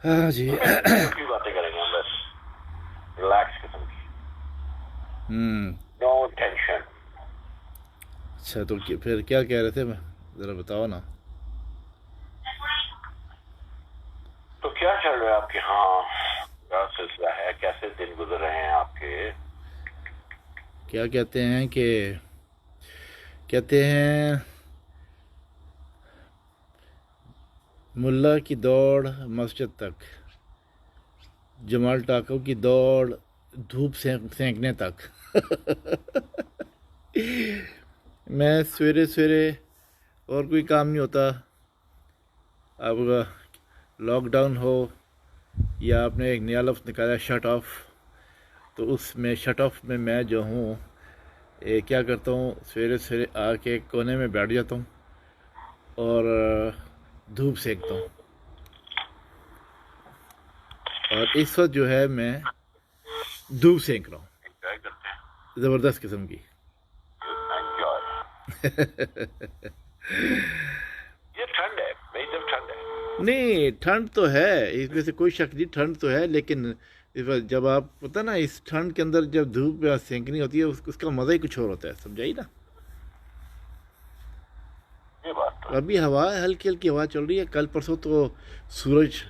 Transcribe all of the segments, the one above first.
ہاں جی کی باتیں کریں گے ہم بس ریلیکس قسم کی، نو ٹینشن. اچھا تو پھر کیا کہہ رہے تھے، میں ذرا بتاؤ نا. تو کیا چل رہا ہے آپ کے ہاں، کیا سلسلہ ہے، کیسے دن گزر رہے ہیں آپ کے؟ کیا کہتے ہیں کہ کہتے ہیں ملا کی دوڑ مسجد تک، جمال ٹاکو کی دوڑ دھوپ سینکنے تک. میں سویرے سویرے اور کوئی کام نہیں ہوتا. اب لاک ڈاؤن ہو یا آپ نے ایک نیا لفظ نکالا شٹ آف، تو اس میں شٹ آف میں جو ہوں کیا کرتا ہوں، سویرے سویرے آ کے کونے میں بیٹھ جاتا ہوں اور دھوپ سینکتا ہوں. اور اس وقت جو ہے میں دھوپ سینک رہا ہوں، انجوائے کرتے ہیں، زبردست قسم کی. انجوائے. یہ ٹھنڈ ہے، میری طرف ٹھنڈ ہے. نہیں ٹھنڈ تو ہے، اس میں سے کوئی شک نہیں، ٹھنڈ تو ہے، لیکن جب آپ پتہ نا اس ٹھنڈ کے اندر جب دھوپ سینکنی ہوتی ہے اس کا مزہ ہی کچھ اور ہوتا ہے، سمجھائی نا. یہ بات تو ابھی ہوا ہلکی ہلکی ہوا چل رہی ہے. کل پرسوں تو سورج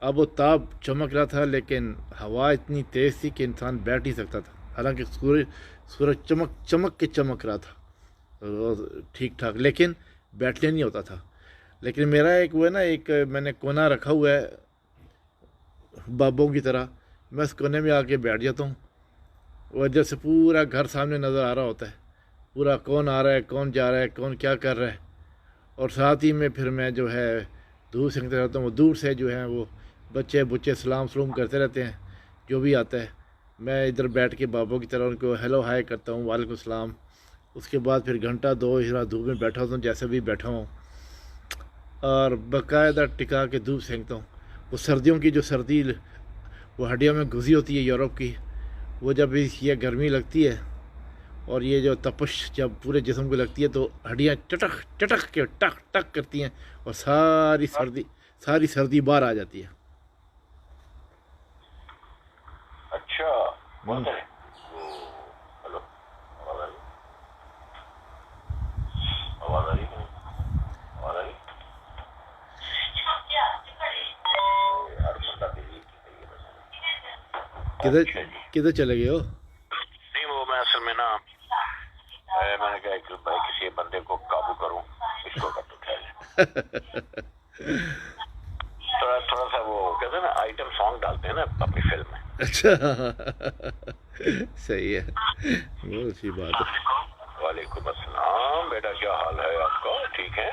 اب و تاب چمک رہا تھا، لیکن ہوا اتنی تیز تھی کہ انسان بیٹھ نہیں سکتا تھا. حالانکہ سورج چمک کے چمک رہا تھا ٹھیک ٹھاک، لیکن بیٹھنے نہیں ہوتا تھا. لیکن میرا ایک وہ ہے نا، ایک میں نے کونا رکھا ہوا ہے بابوں کی طرح، میں اس کونے میں آ کے بیٹھ جاتا ہوں. اور جیسے پورا گھر سامنے نظر آ رہا ہوتا ہے، پورا کون آ رہا ہے، کون جا رہا ہے، کون کیا کر رہا ہے. اور ساتھ ہی میں پھر میں جو ہے دور سینکتے رہتا ہوں. وہ دور سے جو ہیں وہ بچے سلام کرتے رہتے ہیں، جو بھی آتا ہے. میں ادھر بیٹھ کے بابوں کی طرح ان کو ہیلو ہائے کرتا ہوں، وعلیکم السلام. اس کے بعد پھر گھنٹہ دو اس طرح دھوپ میں بیٹھا ہوتا ہوں، جیسے بھی بیٹھا ہوں، اور باقاعدہ ٹکا کے دھوپ سینکتا ہوں. وہ سردیوں کی جو سردی وہ ہڈیوں میں گھسی ہوتی ہے یورپ کی، وہ جب یہ گرمی لگتی ہے اور یہ جو تپش جب پورے جسم کو لگتی ہے تو ہڈیاں چٹک چٹک کے ٹک ٹک کرتی ہیں اور ساری سردی باہر آ جاتی ہے. اچھا بولتے ہیں. ہلو، آواز آ رہی ہے؟ آواز آ رہی ہر بندہ بزی ہے. کدھر چلے گئے ہو؟ نہیں وہ میں اصل میں نا میں نے کہا کہ بھائی کسی بندے کو قابو کروں، اس کو کر دو. تھوڑا سا وہ کہتے ہیں نا آئٹم سانگ ڈالتے ہیں نا اپنی فلم میں. اچھا صحیح ہے، بہت اچھی بات ہے. وعلیکم السلام بیٹا، کیا حال ہے آپ کا؟ ٹھیک ہے؟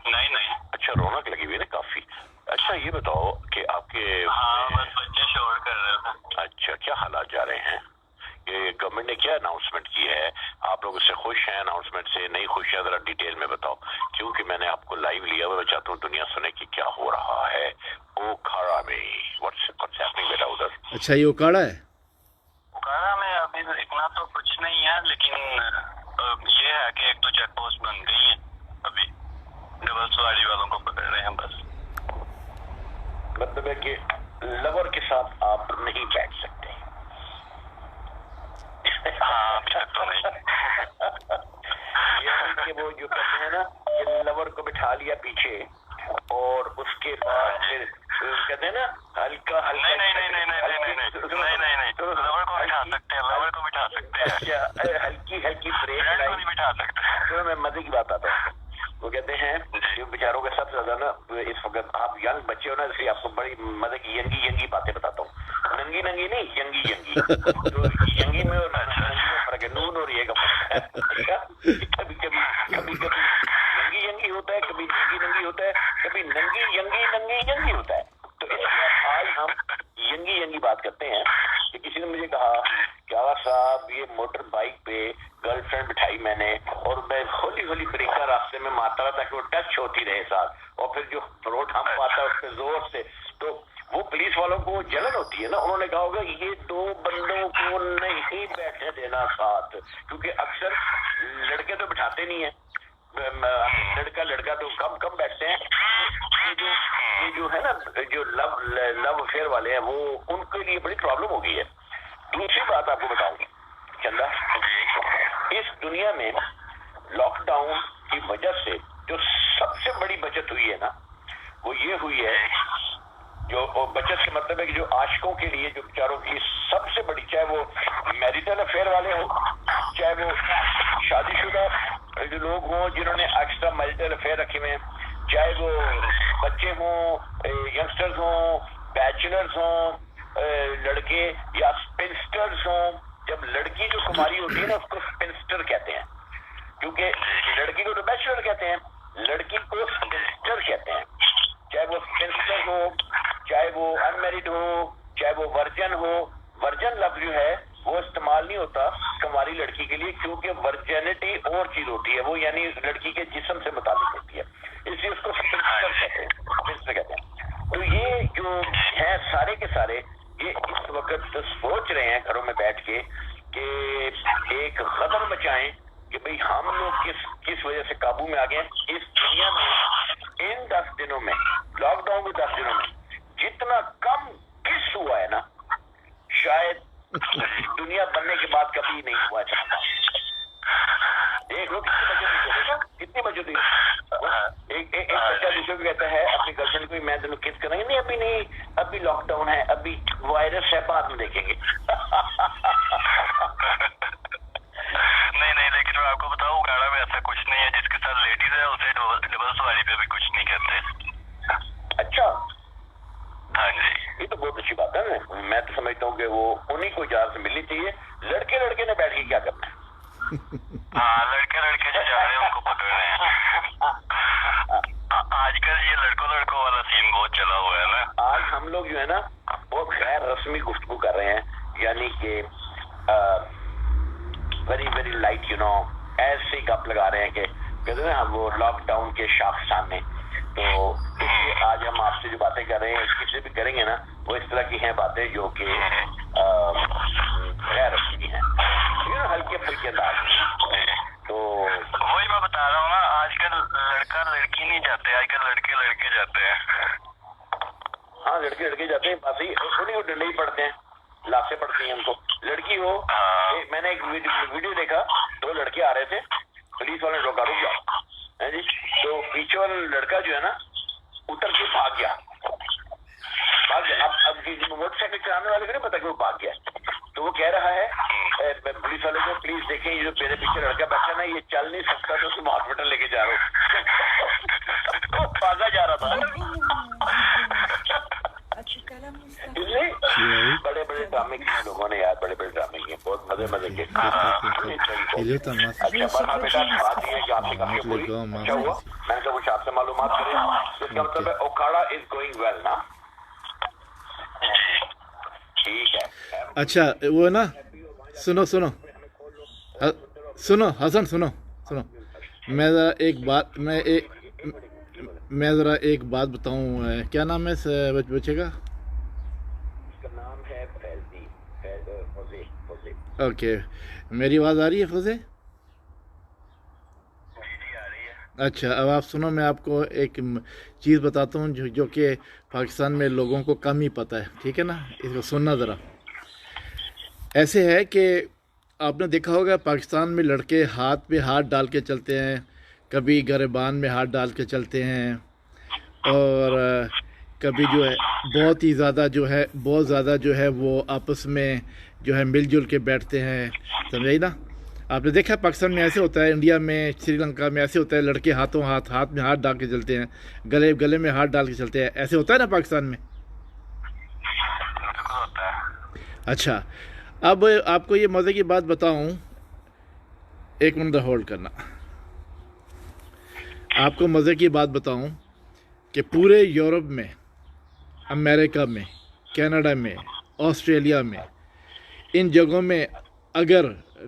نہیں اچھا، رونق لگی ہوئی نا کافی. اچھا یہ بتاؤ کہ آپ کے بچے شور کر رہے تھے. اچھا کیا حالات جا رہے ہیں؟ یہ گورنمنٹ نے کیا اناؤنسمنٹ کی ہے؟ آپ لوگ اس سے خوش ہیں اناؤنسمنٹ سے؟ نہیں خوش ہیں؟ ذرا ڈیٹیل میں بتاؤ، کیونکہ میں نے آپ کو لائیو لیا ہوا، میں چاہتا ہوں دنیا سنے کہ کیا ہو رہا ہے اوکھاڑا میں. واٹس ہیپننگ بیٹا ادھر؟ اچھا یہ اکاڑا ہے؟ اوکھاڑا میں ابھی اتنا تو کچھ نہیں ہے، لیکن یہ ہے کہ ایک دو چیک پوسٹ بن گئی ہیں. ابھی ڈبل سواری والوں کو پکڑ رہے ہیں بس. مطلب ہے کہ لور کے ساتھ آپ نہیں بیٹھ سکتے. ہاں ابھی تک تو نہیں. یعنی کہ وہ جو کہتے ہیں نا کہ لور کو بٹھا لیا پیچھے اور اس کے بعد پھر کہتے ہیں نا ہلکا ہلکا. نہیں لور کو بٹھا سکتے ہیں، لور کو بٹھا سکتے ہیں. اچھا ہلکی ہلکی بریک نہیں بٹھا سکتے. میں مزے کی بات آتا ہوں. وہ کہتے ہیں جو بیچاروں کے سب سے زیادہ نا اس وقت آپ ینگ بچے ہو نا، اس لیے آپ کو بڑی مزے کی ینگی باتیں بتاتا ہوں. ننگی نہیں، ینگی. تو ینگی میں اور ننگی میں فرق ہے، نون اور یہ کا فرق ہے. کبھی ینگی ہوتا ہے، کبھی ننگی ہوتا ہے، کبھی ینگی ہوتا ہے. تو اس لیے آج ہم ینگی بات کرتے ہیں. کہ کسی نے مجھے کہا کہ آغا صاحب یہ موٹر بائک پہ گرل فرینڈ بٹھائی میں نے، اور میں ہولی بریکر راستے میں مارتا رہا تاکہ وہ ٹچ ہوتی رہے ساتھ، اور پھر جو روڈ ہم پاتا ہے اس پہ زور سے، تو وہ پولیس والوں کو جلن ہوتی ہے نا. انہوں نے کہا ہوگا یہ دو بندوں کو نہیں بیٹھنے دینا ساتھ، کیونکہ اکثر لڑکے تو بٹھاتے نہیں ہیں، لڑکا تو کم بیٹھتے ہیں. یہ جو ہے نا جو لو افیئر والے ہیں وہ ان کے لیے بڑی پرابلم ہو گئی ہے. دوسری بات آپ کو بتاؤں گی چندہ، اس دنیا میں لاک ڈاؤن کی وجہ سے جو سب سے بڑی بچت ہوئی ہے نا وہ یہ ہوئی ہے، جو بچت کا مطلب ہے کہ جو عاشقوں کے لیے، جو بیچاروں کی سب سے بڑی، چاہے وہ میریٹل افیئر والے ہوں، چاہے وہ شادی شدہ جو لوگ ہوں جنہوں نے ایکسٹرا میریٹل افیئر رکھے ہوئے ہیں، چاہے وہ بچے ہوں، ینگسٹرز ہوں، بیچلرز ہوں، لڑکے یا اسپنسٹرز ہوں. جب لڑکی جو کماری ہوتی ہے نا اس کو اسپنسٹر کہتے ہیں، کیونکہ لڑکی کو تو بیچلر کہتے ہیں، لڑکی کو اسپنسٹر کہتے ہیں. چاہے وہ اسپنسٹر ہو، چاہے وہ ان میرڈ ہو، چاہے وہ ورجن ہو. ورجن لفظ جو ہے وہ استعمال نہیں ہوتا کماری لڑکی کے لیے، کیونکہ ورجنٹی اور چیز ہوتی ہے، وہ یعنی لڑکی کے جسم سے متعلق ہوتی ہے، اس لیے اس کو اسپنسٹر کہتے ہیں. تو یہ جو ہیں سارے کے سارے یہ اس وقت سوچ رہے ہیں گھروں میں بیٹھ کے کہ ایک غدر مچائیں کہ بھئی ہم لوگ کس وجہ سے قابو میں آ گئے. اس دنیا میں ان 10 دنوں میں، لاک ڈاؤن کے 10 دنوں میں جتنا کم کس ہوا ہے نا شاید دنیا بننے کے بعد کبھی نہیں ہوا چاہتا. دیکھ لو کتنی بچت ہوئی. ایک بچہ دوسرے کو کہتا ہے اپنی گرل فرینڈ کو میں تمہیں کس کریں گے، نہیں ابھی نہیں، ابھی لاک ڈاؤن ہے، ابھی وائرس ہے، بعد میں دیکھیں گے. نہیں لیکن میں آپ کو بتاؤں کینیڈا میں ایسا کچھ نہیں ہے، جس کے ساتھ لیڈیز ہے اسے ڈبل سواری پہ بھی کچھ نہیں کہتے. اچھا ہاں جی، یہ تو بہت اچھی بات ہے. میں تو سمجھتا ہوں کہ وہ انہیں کو اجازت ملنی چاہیے. لڑکے نے بیٹھ کے کیا کرنا ہے؟ ہاں لڑکے جو جا رہے ہیں ان کو پکڑ رہے ہیں. آج کل یہ لڑکوں والا سین بہت چلا ہوا ہے نا. آج ہم لوگ جو ہے نا بہت غیر رسمی گفتگو کر رہے ہیں، یعنی کہ ویری لائٹ ایسے ہی گپ لگا رہے ہیں کہ کہتے ہیں ہم وہ لاک ڈاؤن کے شاخ سامنے. تو اس لیے آج ہم آپ سے جو باتیں کر رہے ہیں کسی بھی کریں گے نا وہ اس طرح کی ہیں باتیں جو کہ غیر رسمی ہیں، ہلکے پھلکے انداز. تو وہی میں بتا رہا ہوں نا، آج کل لڑکا لڑکی نہیں جاتے، آج کل لڑکے جاتے ہیں. ہاں لڑکے جاتے ہیں، بس انہیں کو ڈنڈے ہی پڑتے ہیں، لاشیں پڑتی ہیں ان کو. لڑکی ہو، میں نے ایک ویڈیو دیکھا، 2 لڑکے آ رہے تھے، پولیس والے نے روکا، رک جاؤ جی. تو پیچھے والا لڑکا جو ہے نا اتر کے بھاگ گیا. اب موٹر سائیکل چلانے والے کو نہیں پتا کہ وہ بھاگ گیا. تو وہ کہہ رہا ہے پولیس والے کو، پلیز دیکھیں یہ جو میرے پیچھے لڑکا بیٹھا نا یہ چل نہیں سکتا، تو تم ہاسپٹل لے کے جا رہا ہوں. بھاگا جا رہا تھا. بڑے ڈرامے کیے لوگوں نے یار، بڑے ڈرامے کیے، بہت مزے کے. اچھا بیٹا بات یہ ہے کہ آپ سے کافی ہوئی، اچھا ہوا میں نے کہا کچھ آپ سے معلومات کریں. اس کا مطلب ہے اوکھاڑا از گوئنگ ویل نا. ٹھیک ہے. اچھا وہ نا سنو حسن سنو میں ذرا ایک بات بتاؤں. کیا نام ہے بچے کا؟ اس کا نام ہے فوزی. اوکے، میری آواز آ رہی ہے فوزی؟ اچھا اب آپ سنو، میں آپ کو ایک چیز بتاتا ہوں جو کہ پاکستان میں لوگوں کو کم ہی پتہ ہے، ٹھیک ہے نا؟ اس کو سننا ذرا. ایسے ہے کہ آپ نے دیکھا ہوگا پاکستان میں لڑکے ہاتھ پہ ہاتھ ڈال کے چلتے ہیں، کبھی گریبان میں ہاتھ ڈال کے چلتے ہیں، اور کبھی جو ہے بہت زیادہ جو ہے وہ آپس میں جو ہے مل جل کے بیٹھتے ہیں. سمجھائی نا؟ آپ نے دیکھا پاکستان میں ایسے ہوتا ہے، انڈیا میں، سری لنکا میں ایسے ہوتا ہے، لڑکے ہاتھ میں ہاتھ ڈال کے چلتے ہیں، گلے میں ہاتھ ڈال کے چلتے ہیں. ایسے ہوتا ہے نا پاکستان میں؟ اچھا اب آپ کو یہ مزے کی بات بتاؤں، ایک منٹ ہولڈ کرنا. آپ کو مزے کی بات بتاؤں کہ پورے یورپ میں، امریکہ میں، کینیڈا میں، آسٹریلیا میں، ان جگہوں میں اگر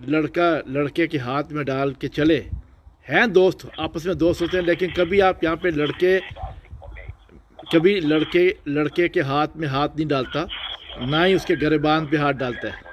لڑکا لڑکے کے ہاتھ میں ڈال کے چلے ہیں، دوست آپس میں دوست ہوتے ہیں، لیکن کبھی آپ یہاں پہ لڑکے کے ہاتھ میں ہاتھ نہیں ڈالتا، نہ ہی اس کے گریبان پہ ہاتھ ڈالتا ہے.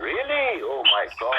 Really? Oh my God!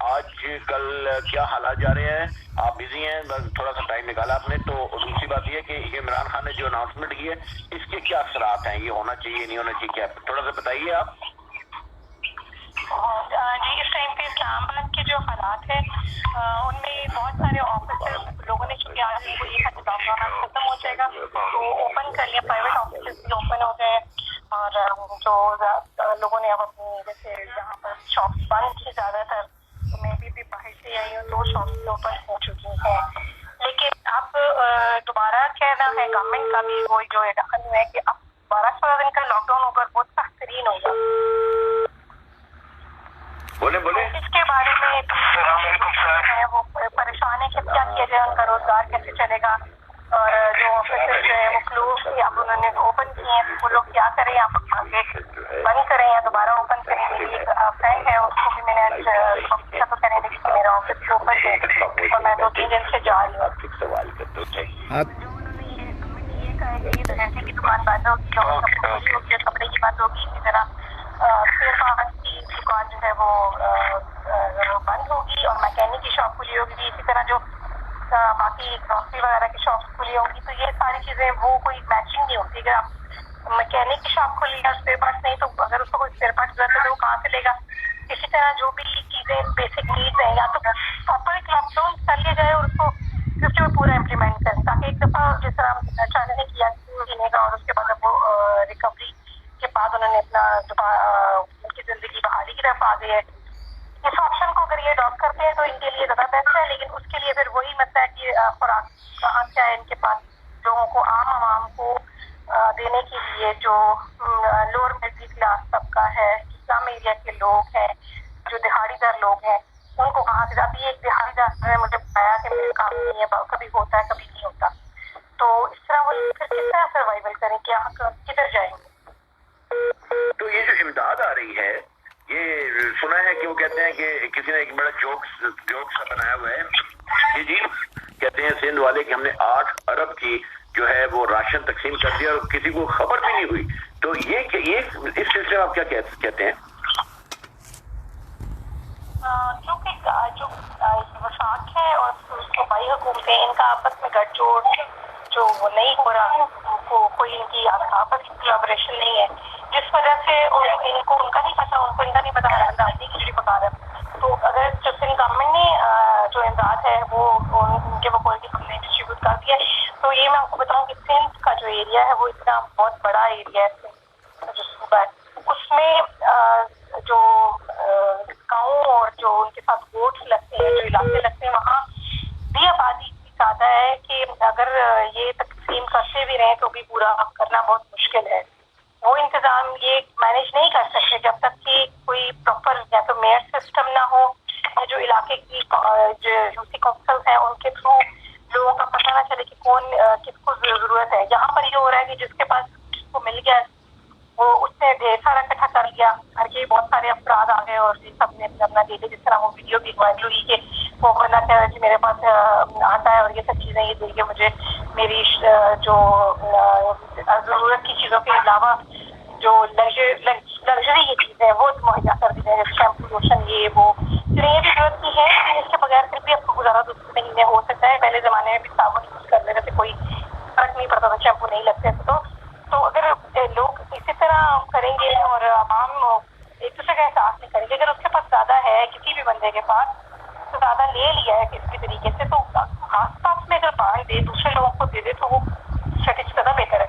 آج کل کیا حالات جا رہے ہیں؟ آپ بزی ہیں، بس تھوڑا سا ٹائم نکالا آپ نے. تو دوسری بات یہ کہ عمران خان نے جو اناؤنسمنٹ کی ہے اس کے کیا اثرات ہیں؟ یہ ہونا چاہیے نہیں ہونا چاہیے، کیا تھوڑا سا بتائیے آپ. جی اس ٹائم پہ اسلام آباد کے جو حالات ہیں ان میں بہت سارے آفیسز لوگوں نے چونکہ آج کو یہ لاک ڈاؤن ختم ہو جائے گا تو اوپن کر لیا، پرائیویٹ آفیسز بھی اوپن ہو گئے اور جو لوگوں نے اب اپنی جیسے جہاں پر شاپس بند کی زیادہ تر، تو میں بھی باہر سے آئی ہوں، 2 شاپس اوپن ہو چکی ہیں. لیکن اب دوبارہ کہنا ہے گورنمنٹ کا بھی وہ جو دخل ہے کہ اب 12 دن کا لاک ڈاؤن ہوگا، بہت سخت ترین ہوگا. بولے اس کے بارے میں السلام علیکم سر. وہ پریشان ہے کہ کیا کیا جائے، ان کا روزگار کیسے چلے گا، اور جو آفیسز جو ہے وہ کلوز اب انہوں نے اوپن کیے ہیں، وہ لوگ کیا کریں، آپ بند کریں یا دوبارہ اوپن کریں. میری ایک فرینڈ ہے، اس کو بھی میں نے تو کرنے لگی کہ میرا آفس بھی اوپن ہے اور میں 2-3 دن سے جا رہی ہوں. ایسے کی دکان بند ہوگی، کپڑے کی بند ہوگی، اسی طرح کی دکان جو ہے وہ بند ہوگی اور میکینک کی شاپ کھلی ہوگی. اسی طرح جو باقی گروسری وغیرہ کی شاپس کھلی ہوں گی. تو یہ ساری چیزیں وہ کوئی میچنگ نہیں ہوتی. اگر آپ میکینک کی شاپ کھلی ہے، اسپیئر پارٹس نہیں، تو اگر اس کو کوئی اسپیئر پارٹس ضرورت ہے تو وہ کہاں سے لے گا. اسی طرح جو بھی چیزیں بیسک نیڈز ہیں، یا تو پراپر ایک لاک ڈاؤن کر لیا جائے اور اس کو سسٹم میں پورا امپلیمنٹ کریں، تاکہ ایک دفعہ جس طرح چائنا نے کیا مہینے کا، اور اس کے بعد وہ ریکوری کے بعد انہوں نے اپنا ان کی زندگی بحالی کی طرف آ گئی ہے. اس آپشن کو اگر یہ اڈاپٹ کرتے ہیں تو ان کے لیے زیادہ بیسٹ ہے. لیکن اس کے لیے پھر وہی مسئلہ ہے کہ خوراک کہاں سے آئے ان کے پاس، لوگوں کو، عام عوام کو دینے کے لیے. جو لوور مڈل کلاس طبقہ ہے، اسلام ایریا کے لوگ ہیں، جو دہاڑی دار لوگ ہیں، ان کو کہاں سے. ابھی ایک دہاڑی دار نے مجھے بتایا کہ میرے کام نہیں ہے، کبھی ہوتا ہے کبھی نہیں ہوتا. تو اس طرح وہ پھر کس طرح سروائیول کریں، کیا کدھر جائیں گے. تو یہ جو امداد آ رہی ہے، یہ سنا ہے کہ وہ کہتے ہیں کہ کسی نے ایک بڑا جوک سا بنایا ہوا ہے، جی کہتے ہیں سندھ والے کہ ہم نے 8 ارب کی جو ہے وہ راشن تقسیم کر دیا اور کسی کو خبر بھی نہیں ہوئی. تو یہ اس سلسلے میں آپ کیا کہتے ہیں؟ کیونکہ جو وفاق ہے اور صوبائی حکومتیں، ان کا آپس میں گٹھ جوڑ جو نہیں ہو رہا، کوئی ان کی آپس کی کولابریشن نہیں ہے، جس وجہ سے ان کو ان کا نہیں پتا راجنی کھچڑی پکا رہا. تو اگر جب گورنمنٹ نے جو امداد ہے وہ ان کے وقوع ہم نے ڈسٹریبیوٹ کر دیا، تو یہ میں آپ کو بتاؤں کہ سندھ کا جو ایریا ہے وہ اتنا بہت بڑا ایریا ہے جو صوبہ ہے، اس میں جو گاؤں اور جو ان کے ساتھ ووٹس لگتے ہیں، جو علاقے لگتے ہیں، وہاں بھی آبادی اتنی زیادہ ہے کہ اگر یہ تقسیم کرتے بھی رہیں تو بھی پورا کرنا بہت مشکل ہے. وہ انتظام یہ مینیج نہیں کر سکتے جب تک کہ کوئی پراپر یا تو میئر سسٹم نہ ہو، یا جو علاقے کی جو یوسی کونسل ہیں ان کے تھرو لوگوں کا پتہ نہ چلے کہ کون کس کو ضرورت ہے. یہاں پر یہ ہو رہا ہے کہ جس کے پاس جس کو مل گیا وہ اس نے ڈھیر سارا اکٹھا کر لیا، ہر کے بہت سارے افراد آ گئے اور سب نے اپنا دے دیا. جس طرح وہ ویڈیو بھی وائرل ہوئی کہ وہ بندہ کہہ رہا ہے کہ میرے پاس آتا ہے اور یہ سب چیزیں یہ دے کے مجھے میری جو ضرورت کی چیزوں کے علاوہ جو لگژری یہ چیزیں ہیں وہ مہیا کر دی جائے، شیمپو لوشن یہ وہ. پھر یہ بھی ضرورت کی ہے کہ اس کے بغیر پھر بھی آپ کو گزارا 2 مہینے ہو سکتا ہے. پہلے زمانے میں بھی صابن یوز کر لیتے تھے، کوئی فرق نہیں پڑتا تھا، شیمپو نہیں لگتے تھے. تو اگر لوگ اسی طرح کریں گے اور عوام ایک دوسرے کا احساس نہیں کریں گے، اگر اس کے پاس زیادہ ہے کسی بھی بندے کے پاس تو زیادہ لے لیا ہے کسی طریقے سے، تو آس پاس میں اگر بانٹ دے، دوسرے لوگوں کو دے دے تو وہ اسٹریٹجی زیادہ بہتر ہے.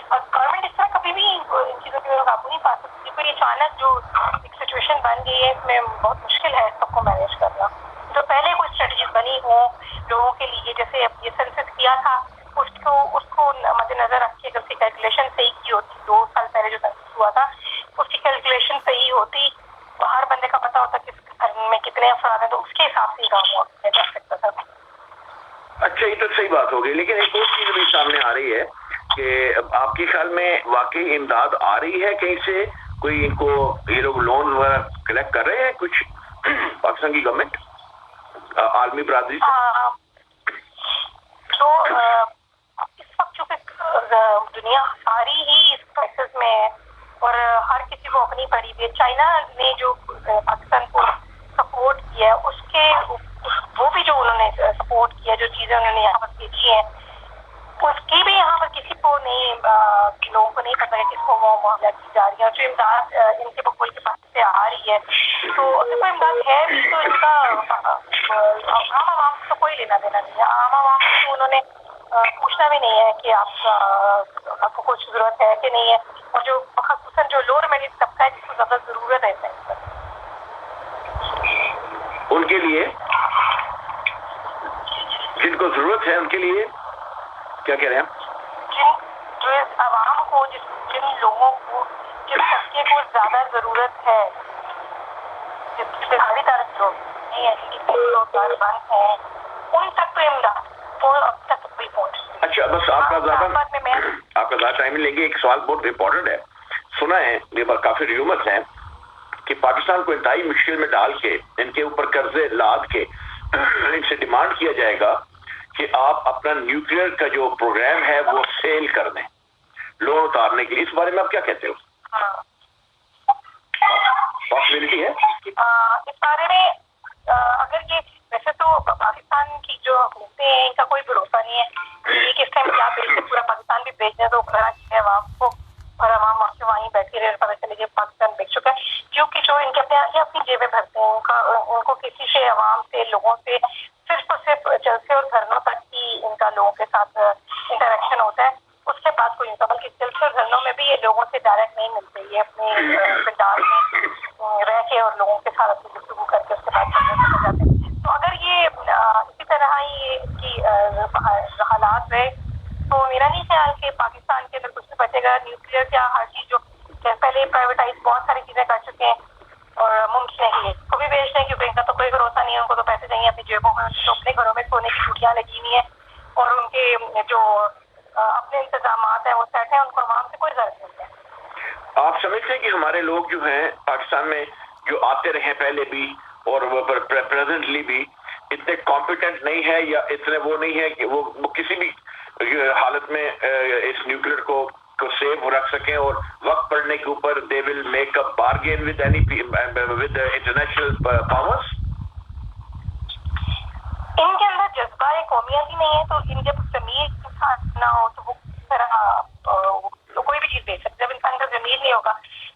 اور گورنمنٹ اس طرح کبھی بھی ان چیزوں پہ قابو نہیں پا سکتی، کیونکہ اچانک جو ایک سچویشن بن گئی ہے اس میں بہت مشکل ہے سب کو مینیج کرنا. جو پہلے کوئی اسٹریٹجیز بنی ہوں لوگوں کے لیے، جیسے یہ سینسس کیا تھا، اس کو مد نظر رکھ کے اگر اس کی کیلکولیشن صحیح کی ہوتی، 2 سال پہلے جو سینسس ہوا تھا اس کی کیلکولیشن صحیح ہوتی، تو ہر بندے کا پتا ہوتا کہ اس گھر میں کتنے افراد ہیں، تو اس کے حساب سے ہی کام ہوا جا سکتا تھا. اچھا، یہ تو صحیح بات ہوگی. لیکن ایک اور چیز بھی سامنے آ رہی ہے کہ آپ کے خیال میں واقعی امداد آ رہی ہے کہیں سے؟ کوئی ان کو یہ لوگ لون وغیرہ کلیکٹ کر رہے ہیں کچھ پاکستان کی گورنمنٹ عالمی برادری سے؟ تو اس وقت چونکہ دنیا ساری ہی اس پروسیس میں ہے اور ہر کسی کو اپنی پڑی ہوئی ہے. چائنا نے جو پاکستان کو سپورٹ کیا ہے اس کے وہ بھی جو انہوں نے سپورٹ کیا, جو چیزیں انہوں نے یہاں پر بھیجی ہیں, اس کی بھی یہاں پر کسی کو نہیں, لوگوں کو نہیں پتا ہے کس کو وہ معاملہ کی جا رہی ہے. جو امداد ان کے مقبول کے پاس سے آ رہی ہے, تو اگر کوئی امداد ہے بھی تو ان کا عام عوام سے کوئی لینا دینا نہیں ہے. عام عوام سے انہوں نے پوچھنا بھی نہیں ہے کہ آپ کو کچھ ضرورت ہے کہ نہیں ہے, اور جو خصوصاً جو لوور مڈل طبقہ ہے جس کو زیادہ ضرورت ہے ان کے لیے, جن کو ضرورت ہے ان کے لیے کیا کہہ رہے ہیں, جو عوام کو, جن لوگوں کو, جس طبقے کو زیادہ ضرورت ہے, جس کی دہاڑی دار لوگ نہیں ہے, جن کے لوگ کاروبار ہیں, ان تک تو امداد وہ اب تک بھی پہنچ. اچھا بس آپ کا زیادہ ٹائم لیں گے. ایک سوال بہت امپورٹنٹ ہے, سنا ہے یہ پر کافی ریومرز ہیں کہ پاکستان کو انتہائی مشکل میں ڈال کے ان کے اوپر قرضے لاد کے ان سے ڈیمانڈ کیا جائے گا کہ آپ اپنا نیوکلیئر کا جو پروگرام ہے وہ سیل کر دیں لون اتارنے کے لیے. اس بارے میں آپ کیا کہتے ہو؟ پاسبلٹی ہے اس بارے میں؟ اگر یہ ویسے تو پاکستان کی جو حکومتیں ہیں ان کا کوئی بھروسہ نہیں ہے یہ کس ٹائم کیا بیچ پورا پاکستان بھی بیچ دیں تو کراچی عوام کو, اور عوام وہاں سے وہیں بیٹھی رہے, پتہ چلے کہ پاکستان بیچ چکا ہے. کیونکہ جو ان کے اپنی جیبیں بھرتے ہیں, ان کو کسی سے, عوام سے, لوگوں سے صرف اور صرف جلسے اور دھرنوں تک ہی ان کا لوگوں کے ساتھ انٹریکشن ہوتا ہے. اس کے بعد کوئی نہیں, بلکہ جلسے اور دھرنوں میں بھی یہ لوگوں سے ڈائریکٹ نہیں ملتے, یہ اپنے پنڈال میں رہ کے اور لوگوں کے ساتھ اپنی گفتگو کر کے اس کے بعد چلے جاتے ہیں. تو اگر یہ اسی طرح ہی اس کی حالات رہے تو میرا نہیں خیال کہ پاکستان کے اندر کچھ بھی بچے گا. نیوکلیئر کیا ہر چیز جو پہلے پرائیویٹائز بہت ساری چیزیں کر چکے ہیں اور ممکن ہے کہ کو بھی بیچ دیں, کیونکہ ان کا تو کوئی بھروسہ نہیں ہے, ان کو تو پیسے چاہیے اپنی جیبوں میں. تو اپنے گھروں میں سونے کی چوٹیاں لگی ہوئی ہیں اور ان کے جو اپنے انتظامات ہیں وہ سیٹ ہیں, ان کو عوام سے کوئی غرض نہیں ہے. آپ سمجھتے ہیں کہ ہمارے لوگ جو ہیں پاکستان میں جو آتے رہے پہلے بھی اور وہ پریزنٹلی بھی اتنے کمپیٹنٹ نہیں ہے, یا اتنے وہ نہیں ہے کہ وہ کسی بھی حالت میں اس نیوکلیئر کو سیو رکھ سکیں, اور وقت پڑنے کے اوپر they will make a bargain with international powers? ان کے اندر جذبہ قومیت ہی نہیں ہے, تو ان جب ضمیر نہ ہو تو وہ کس طرح کوئی بھی چیز بیچ سکتے. جب انسان کا ضمیر نہیں ہوگا,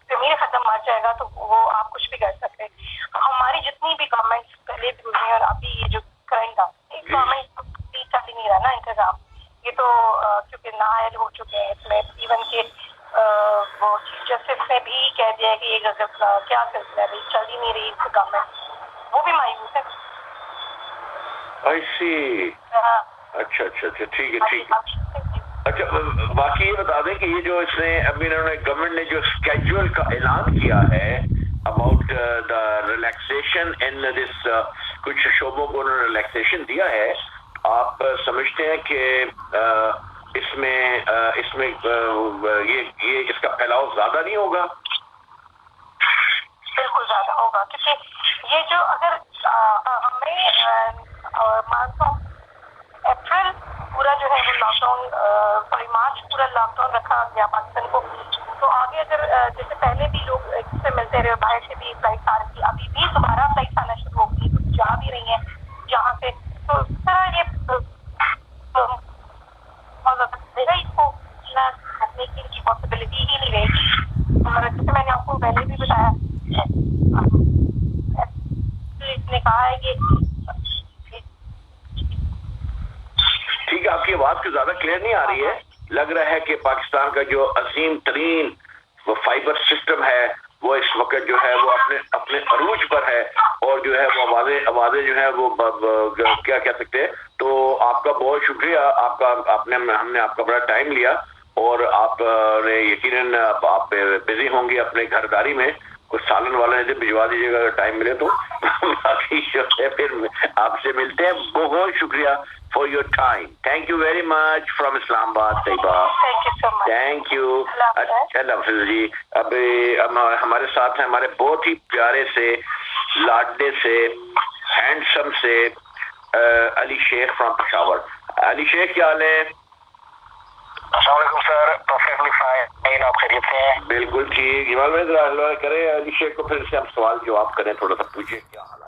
ضمیر ختم مار جائے گا, تو وہ آپ کچھ بھی کر سکتے. ہماری جتنی بھی گورنمنٹ پہلے بھی گزری اور ابھی یہ جو کرنٹ گورنمنٹ چل ہی نہیں رہا نا انتظام, یہ تو کیونکہ نااہل ہو چکے ہیں. اس میں ایون کہ وہ چیف جسٹس نے بھی کہہ دیا ہے کہ یہ کیا سلسلہ ہے, چل ہی نہیں رہی گورنمنٹ, وہ بھی مایوس ہے. اچھا ٹھیک ہے. اچھا باقی یہ بتا دیں کہ یہ جو اس نے ابھی انہوں نے گورنمنٹ نے جو اسکیجول کا اعلان کیا ہے اباؤٹ دا ریلیکسیشن ان دس, کچھ شعبوں کو انہوں نے ریلیکسیشن دیا ہے, آپ سمجھتے ہیں کہ اس میں یہ اس کا پھیلاؤ زیادہ نہیں ہوگا؟ بالکل زیادہ ہوگا, کیونکہ یہ جو اگر ہمیں مانتا ہوں اپریل پورا جو ہے وہ لاک ڈاؤن, مارچ پورا لاک ڈاؤن رکھا گیا پاکستان کو, تو آگے اگر جیسے پہلے بھی لوگ ایک سے ملتے رہے, باہر سے بھی فلائٹ آ رہی تھی, ابھی بھی دوبارہ فلائٹ آنا شروع ہو گئی, کچھ جا بھی رہی ہیں جہاں سے, تو اس طرح یہ اس کو کرنے کی پاسبلٹی ہی نہیں رہے گی. اور جیسے میں نے آپ کو پہلے بھی بتایا, نے کہا ہے کہ ٹھیک ہے, آپ کی آواز کو زیادہ کلیئر نہیں آ رہی ہے. لگ رہا ہے کہ پاکستان کا جو عظیم ترین فائبر سسٹم ہے وہ اس وقت جو ہے وہ اپنے عروج پر ہے, اور جو ہے وہ آوازیں جو ہے وہ کیا کہہ سکتے ہیں. تو آپ کا بہت شکریہ, ہم نے آپ کا بڑا ٹائم لیا, اور آپ نے یقیناً آپ بزی ہوں گے اپنے گھرداری میں, کچھ سالن والے سے بھجوا دیجیے گا اگر ٹائم ملے تو. باقی جو ہے پھر آپ سے ملتے ہیں. بہت شکریہ for your time. Thank you very much from Islamabad, Taiba. Thank you so much. Thank you. اللہ حافظ جی. اب ہمارے ساتھ ہیں ہمارے بہت ہی پیارے سے, لاڈلے سے, ہینڈسم سے علی شیخ فرام پشاور. علی شیخ کیا حال ہے؟ السلام علیکم سر. Perfectly fine. آپ خیریت سے ہیں؟ بالکل ٹھیک. جمال بھائی ذرا کریں علی شیخ کو پھر سے ہم سوال جواب کریں, تھوڑا سا پوچھیں کیا حالات.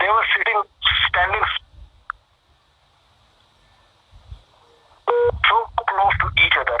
they were sitting standing so close to each other,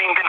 3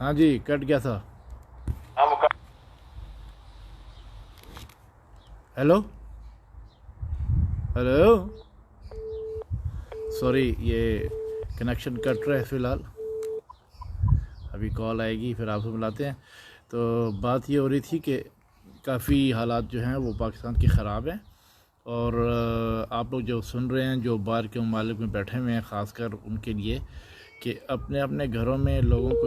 ہاں جی کٹ گیا تھا. ہیلو ہیلو سوری یہ کنیکشن کٹ رہا ہے فی الحال. ابھی کال آئے گی پھر آپ سے ملاتے ہیں. تو بات یہ ہو رہی تھی کہ کافی حالات جو ہیں وہ پاکستان کے خراب ہیں، اور آپ لوگ جو سن رہے ہیں جو باہر کے ممالک میں بیٹھے ہوئے ہیں، خاص کر ان کے لیے کہ اپنے اپنے گھروں میں لوگوں کو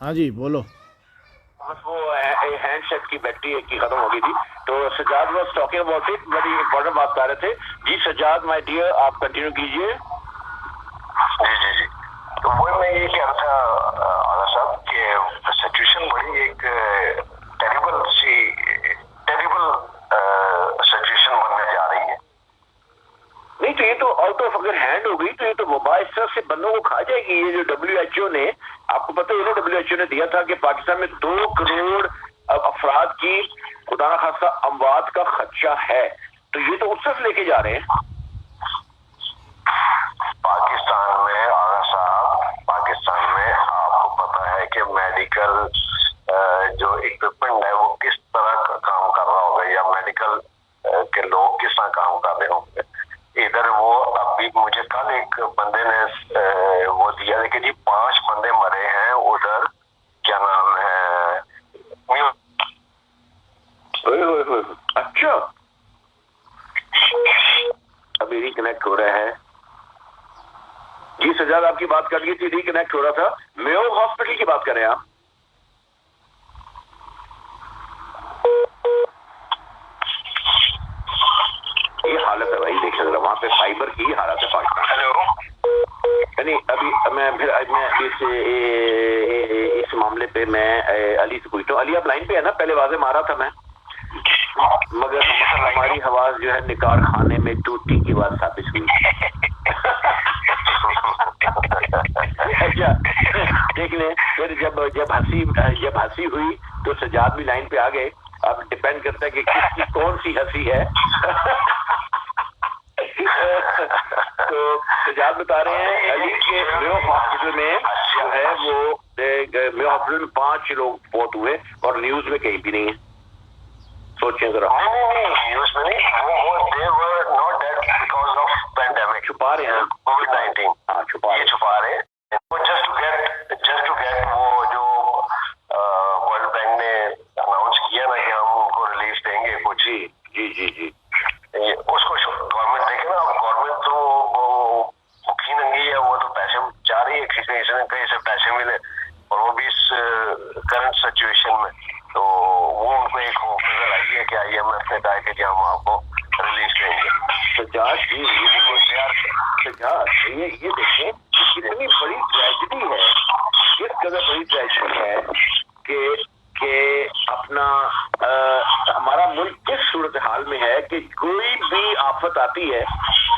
ہاں جی بولو. بس وہ ہینڈ سیٹ کی بیٹری کی ختم ہو گئی تھی. تو Sajjad was talking about it, بڑی امپورٹنٹ بات کر رہے تھے. جی سجاد مائی ڈیئر آپ کنٹینیو کیجیے. جی تو وہ میں یہ کہہ رہا تھا اعلیٰ صاحب کہ سچویشن بڑی ایک ٹیریبل سچویشن بننے جا رہی ہے. نہیں تو یہ تو آؤٹ آف اگر ہینڈ ہو گئی تو یہ تو وبا اس طرح سے بندوں کو کھا جائے گی. یہ جو WHO نے آپ کو پتہ ہے نا WHO نے دیا تھا کہ پاکستان میں 2 کروڑ افراد کی خدا نہ خاصہ اموات کا خدشہ ہے. تو یہ تو اس طرف لے کے جا رہے ہیں پاکستان میں اعلیٰ صاحب، پاکستان میں آپ کو پتہ ہے کہ میڈیکل جو اکوپمنٹ ہے وہ کس طرح کام کر رہا ہوگا، یا میڈیکل کے لوگ کس طرح کام کر رہے ہوں گے. ادھر وہ ابھی مجھے کل ایک بندے نے وہ دیا کہ جی 5 بندے مرے ہیں ادھر، کیا نام ہے، اچھا ابھی ریکنیکٹ ہو رہا ہے. جی سجاد آپ کی بات کر لی تھی، ریکنیکٹ ہو رہا تھا. میو ہاسپٹل کی بات کر رہے ہیں آپ؟ یہ حالت ہے بھائی، دیکھ سکتا وہاں پہ فائبر کی حالت ہے پاکستان. ہیلو یعنی ابھی میں اس معاملے پہ میں علی سے پوچھتا ہوں. علی آپ لائن پہ ہے نا؟ پہلے واضح مارا تھا میں، مگر ہماری آواز جو ہے نکار خانے میں ٹوٹی کی بات ثابت ہوئی. اچھا دیکھ لیں پھر جب ہنسی ہوئی تو سجاد بھی لائن پہ آ گئے. اب ڈپینڈ کرتا ہے کہ کس کی کون سی ہنسی ہے. تو سجاد بتا رہے ہیں علی کے میو ہاسپٹل میں جو ہے وہ میو ہاسپٹل میں 5 لوگ فوت ہوئے اور نیوز میں کہیں بھی نہیں ہے. سوچیں ذرا. نیوز میں نہیں، چھپا رہے ہیں COVID-19. ہاں چھپا رہے ہیں جسٹ ٹو گیٹ وہ جو ورلڈ بینک نے اناؤنس کیا نا کہ ہم ان کو ریلیف دیں گے کچھ. جی اس کو گورنمنٹ دیکھے نا. گورنمنٹ تو بھوکی ننگی ہے، وہ تو پیسے چاہ رہی ہے کسی نے کہیں سے پیسے ملے، اور وہ بھی اس کرنٹ سچویشن میں. تو وہ ان کو ایک ہوپ نظر آئی ہے کہ IMF نے کہا کہ ہم آپ کو ریلیف دیں گے. سجاد جی سجاد یہ دیکھیں کتنی بڑی ٹریجڈی ہے، کس قدر بڑی ٹریجڈی ہے کہ اپنا ہمارا ملک کس صورتحال میں ہے کہ کوئی بھی آفت آتی ہے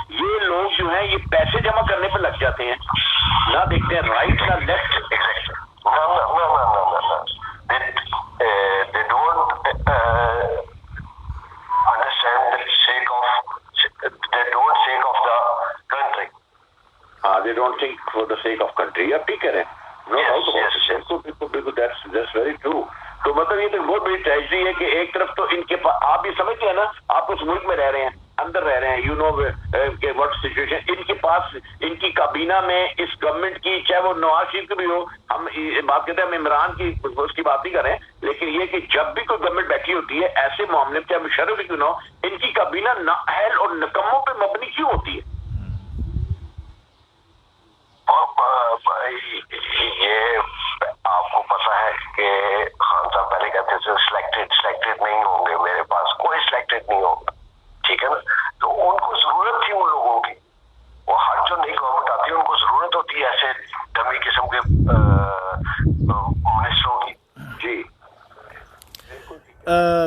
یہ لوگ جو ہیں یہ پیسے جمع کرنے پہ لگ جاتے ہیں، نہ دیکھتے ہیں رائٹ نہ left. They don't understand the sake of the country. They don't think for the sake of country. آپ ٹھیک کہہ رہے ہیں. بالکل that's very true. تو مطلب یہ تو بہت بڑی ٹریجڈی ہے کہ ایک طرف تو ان کے پاس آپ یہ سمجھتے ہیں نا، آپ اس ملک میں رہ رہے ہیں، اندر رہ رہے ہیں، یو نو کہ وٹ سچویشن. ان کے پاس ان کی کابینہ میں اس گورنمنٹ کی، چاہے وہ نواز شریف کی بھی ہو، ہم بات کرتے ہیں ہم عمران کی اس کی بات نہیں کر رہے ہیں، لیکن یہ کہ جب بھی کوئی گورنمنٹ بیٹھی ہوتی ہے ایسے معاملے میں چاہے مشرف کیوں نہ ہو، ان کی کابینہ نااہل اور نکموں پہ مبنی کیوں ہوتی ہے؟ یہ آپ کو پتا ہے کہ خان صاحب پہلے کہتے تھے سلیکٹڈ نہیں ہوں گے، میرے پاس کوئی سلیکٹڈ نہیں ہوگا، ٹھیک ہے نا. تو ان کو ضرورت تھی ان لوگوں کی، وہ ہر جو نئی گورنمنٹ آتی ہے ان کو ضرورت ہوتی ہے ایسے ڈمی قسم کے منسٹروں کی. جی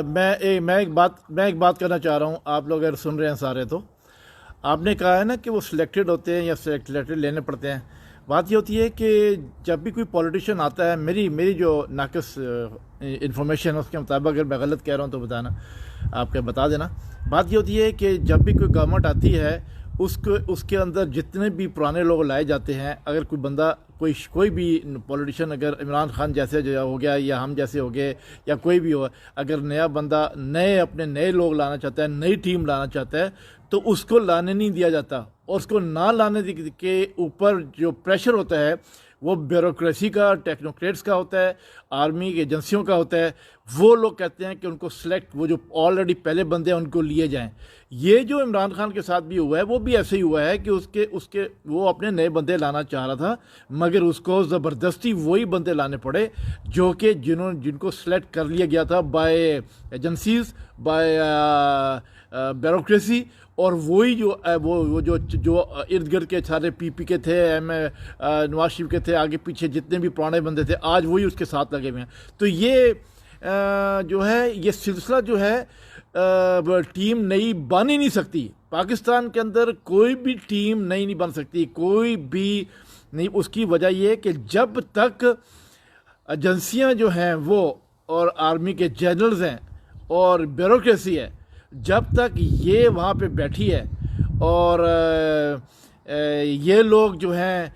میں ایک بات کرنا چاہ رہا ہوں. آپ لوگ اگر سن رہے ہیں سارے، تو آپ نے کہا ہے نا کہ وہ سلیکٹڈ ہوتے ہیں یا سلیکٹڈ لینے پڑتے ہیں. بات یہ ہوتی ہے کہ جب بھی کوئی پولیٹیشین آتا ہے، میری جو ناقص انفارمیشن ہے اس کے مطابق، اگر میں غلط کہہ رہا ہوں تو بتانا، آپ کے بتا دینا. بات یہ ہوتی ہے کہ جب بھی کوئی گورنمنٹ آتی ہے اس کے اندر جتنے بھی پرانے لوگ لائے جاتے ہیں، اگر کوئی بندہ کوئی بھی پولیٹیشین اگر عمران خان جیسے جو ہو گیا یا ہم جیسے ہو گئے یا کوئی بھی ہو، اگر نیا بندہ اپنے نئے لوگ لانا چاہتا ہے، نئی ٹیم لانا چاہتا ہے، تو اس کو لانے نہیں دیا جاتا، اور اس کو نہ لانے کے اوپر جو پریشر ہوتا ہے وہ بیوروکریسی کا، ٹیکنوکریٹس کا ہوتا ہے، آرمی کی ایجنسیوں کا ہوتا ہے. وہ لوگ کہتے ہیں کہ ان کو سلیکٹ، وہ جو آلریڈی پہلے بندے ہیں ان کو لیے جائیں. یہ جو عمران خان کے ساتھ بھی ہوا ہے وہ بھی ایسے ہی ہوا ہے کہ اس کے وہ اپنے نئے بندے لانا چاہ رہا تھا، مگر اس کو زبردستی وہی بندے لانے پڑے جو کہ جن کو سلیکٹ کر لیا گیا تھا بائی ایجنسیز، بائی بیوروکریسی. اور وہی جو ارد گرد کے سارے پی کے تھے، نواز شریف کے تھے، آگے پیچھے جتنے بھی پرانے بندے تھے، آج وہی اس کے ساتھ لگے ہوئے ہیں. تو یہ جو ہے یہ سلسلہ جو ہے ٹیم نئی بن ہی نہیں سکتی. پاکستان کے اندر کوئی بھی ٹیم نئی نہیں بن سکتی، کوئی بھی نہیں. اس کی وجہ یہ ہے کہ جب تک ایجنسیاں جو ہیں وہ، اور آرمی کے جنرلز ہیں اور بیوروکریسی ہے، جب تک یہ وہاں پہ بیٹھی ہے اور یہ لوگ جو ہیں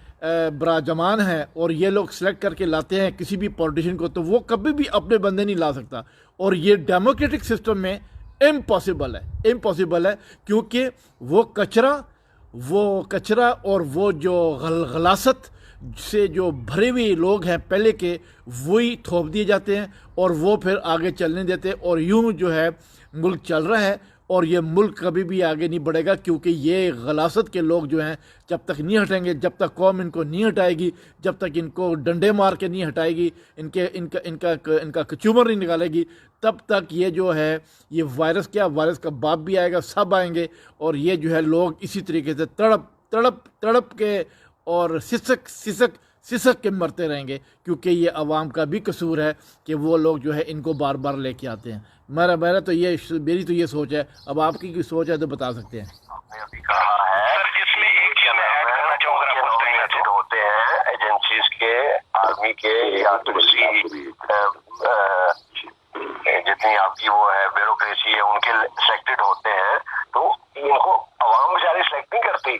براجمان ہیں اور یہ لوگ سلیکٹ کر کے لاتے ہیں کسی بھی پولیٹیشین کو، تو وہ کبھی بھی اپنے بندے نہیں لا سکتا. اور یہ ڈیموکریٹک سسٹم میں امپاسبل ہے، کیونکہ وہ کچرا اور وہ جو غلاست سے جو بھرے ہوئے لوگ ہیں پہلے کے، وہی تھوپ دیے جاتے ہیں اور وہ پھر آگے چلنے دیتے. اور یوں جو ہے ملک چل رہا ہے، اور یہ ملک کبھی بھی آگے نہیں بڑھے گا، کیونکہ یہ غلاست کے لوگ جو ہیں جب تک نہیں ہٹیں گے، جب تک قوم ان کو نہیں ہٹائے گی، جب تک ان کو ڈنڈے مار کے نہیں ہٹائے گی، ان کا کچومر نہیں نکالے گی، تب تک یہ جو ہے یہ وائرس کا باپ بھی آئے گا، سب آئیں گے. اور یہ جو ہے لوگ اسی طریقے سے تڑپ کے اور سسک کے مرتے رہیں گے، کیونکہ یہ عوام کا بھی قصور ہے کہ وہ لوگ جو ہے ان کو بار بار لے کے آتے ہیں. میری تو یہ سوچ ہے. اب آپ کی سوچ ہے تو بتا سکتے ہیں. ہوتے ہیں ایجنسیز کے، آرمی کے، یا دوسری جتنی آپ کی وہ ہے بیوروکریسی ہے، ان کے سلیکٹڈ ہوتے ہیں، تو ان کو عوام بیچاری سلیکٹ نہیں کرتی.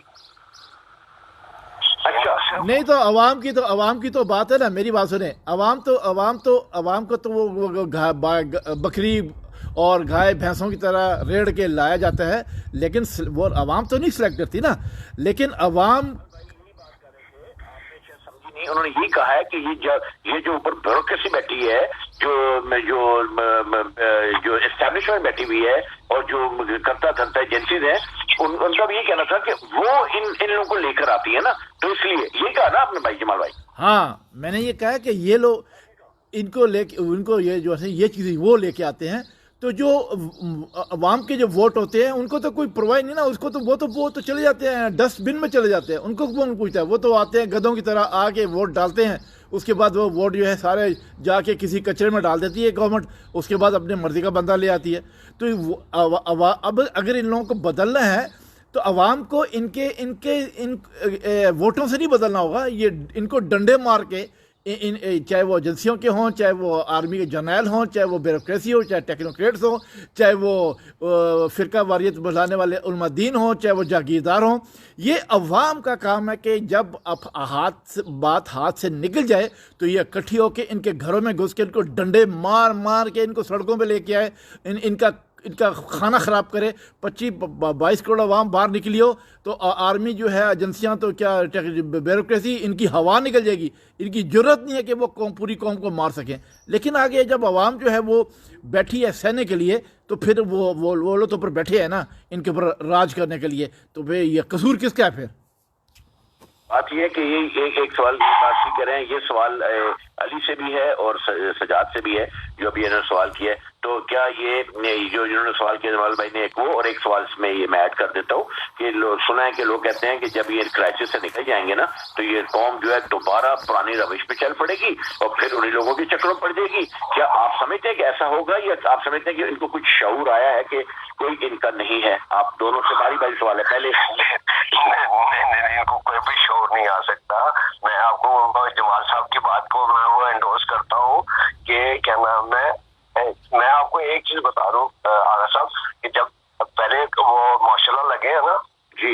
اچھا نہیں، تو عوام کی تو بات ہے نا. میری بات سنیں، عوام کو تو وہ بکری اور گائے بھینسوں کی طرح ریڑھ کے لایا جاتا ہے، لیکن وہ عوام تو نہیں سلیکٹ کرتی نا. لیکن عوام انہوں نے یہی کہا ہے کہ یہ جو اوپر بیوروکریسی بیٹھی ہے، جو اسٹیبلشمنٹ بیٹھی ہوئی ہے، اور جو کرتا دھرتا ایجنسیز ہیں، ان کا بھی یہ کہنا تھا کہ وہ ان لوگوں کو لے کر آتی ہے نا. تو اس لیے یہ کہا نا آپ نے بھائی جمال بھائی. ہاں، میں نے یہ کہا کہ یہ لوگ ان کو یہ جو ہے یہ چیزیں وہ لے کے آتے ہیں. تو جو عوام کے جو ووٹ ہوتے ہیں ان کو تو کوئی پرواہ نہیں نا. اس کو تو وہ تو چلے جاتے ہیں ڈسٹ بن میں چلے جاتے ہیں. ان کو کون پوچھتا ہے؟ وہ تو آتے ہیں گدھوں کی طرح آ کے ووٹ ڈالتے ہیں. اس کے بعد وہ ووٹ جو ہے سارے جا کے کسی کچرے میں ڈال دیتی ہے گورنمنٹ. اس کے بعد اپنے مرضی کا بندہ لے آتی ہے. تو اب اگر ان لوگوں کو بدلنا ہے تو عوام کو ان ووٹوں سے نہیں بدلنا ہوگا. یہ ان کو ڈنڈے مار کے، چاہے وہ ایجنسیوں کے ہوں، چاہے وہ آرمی کے جرنیل ہوں، چاہے وہ بیوروکریسی ہو، چاہے ٹیکنوکریٹس ہوں، چاہے وہ فرقہ واریت بلانے والے علماء دین ہوں، چاہے وہ جاگیردار ہوں. یہ عوام کا کام ہے کہ جب بات ہاتھ سے نکل جائے تو یہ اکٹھی ہو کے ان کے گھروں میں گھس کے ان کو ڈنڈے مار کے ان کو سڑکوں پہ لے کے آئے، ان کا کھانا خراب کرے. 22 کروڑ عوام باہر نکلی ہو تو آرمی جو ہے، ایجنسیاں تو کیا، بیوروکریسی، ان کی ہوا نکل جائے گی. ان کی جرت نہیں ہے کہ وہ پوری قوم کو مار سکیں. لیکن آگے جب عوام جو ہے وہ بیٹھی ہے سہنے کے لیے، تو پھر وہ لوگ تو اوپر بیٹھے ہیں نا ان کے اوپر راج کرنے کے لیے. تو پھر یہ قصور کس کا ہے؟ پھر بات یہ ہے کہ یہ ایک سوال کی بات کی کریں. یہ سوال علی سے بھی ہے اور سجاد سے بھی ہے جو ابھی انہوں نے سوال کیا ہے. تو کیا یہ جو انہوں نے سوال کیا جمال بھائی نے، ایک وہ، اور ایک سوال میں یہ میں ایڈ کر دیتا ہوں کہ سنا ہے کہ لوگ کہتے ہیں کہ جب یہ کرائسس سے نکل جائیں گے نا تو یہ قوم جو ہے دوبارہ پرانی روش پہ چل پڑے گی اور پھر انہیں لوگوں کے چکروں پڑ جائے گی. کیا آپ سمجھتے ہیں کہ ایسا ہوگا، یا آپ سمجھتے ہیں کہ ان کو کچھ شعور آیا ہے کہ کوئی ان کا نہیں ہے؟ آپ دونوں سے باری باری سوال ہے. پہلے ان کو کوئی بھی شعور نہیں آ سکتا. میں آپ کو جمال صاحب کی بات کو میں وہ انڈورس کرتا ہوں کہ کیا نام ہے، میں آپ کو ایک چیز بتا دوں آغا صاحب کہ جب پہلے وہ ماشاء اللہ لگے ہیں نا جی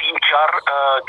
3-4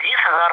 20,000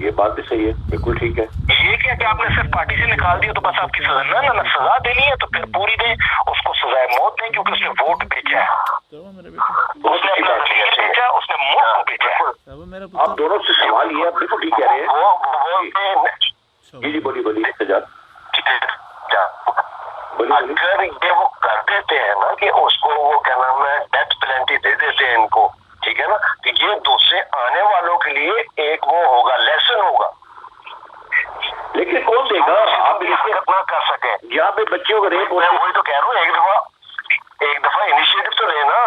یہ بات بھی صحیح ہے, بالکل ٹھیک ہے. یہ کیا کہ آپ نے صرف پارٹی سے نکال دیا تو بس آپ کی سزا نہ سزا دینی ہے تو پھر پوری دیں, اس کو سزائے موت دیں کیونکہ اس نے ووٹ بیچا ہے, اس نے اپنا ضمیر بیچا, اس نے ملک کو بیچا ہے. آپ دونوں سے سوال یہ ہے, بالکل ٹھیک کہہ رہے ہیں. جی بولیے سجاد. اگر یہ وہ کر دیتے ہیں نا کہ اس کو وہ کیا نام ہے ڈیتھ پینلٹی دے دیتے ہیں ان کو, ٹھیک ہے نا, تو یہ دوسرے آنے والوں کے لیے ایک وہ ہوگا, لیسن ہوگا. لیکن کون دے گا, آپ نہ کر سکیں. یہاں پہ بچوں کا ریپ, میں وہی تو کہہ رہا ہوں, ایک دفعہ انیشیٹو تو لے نا,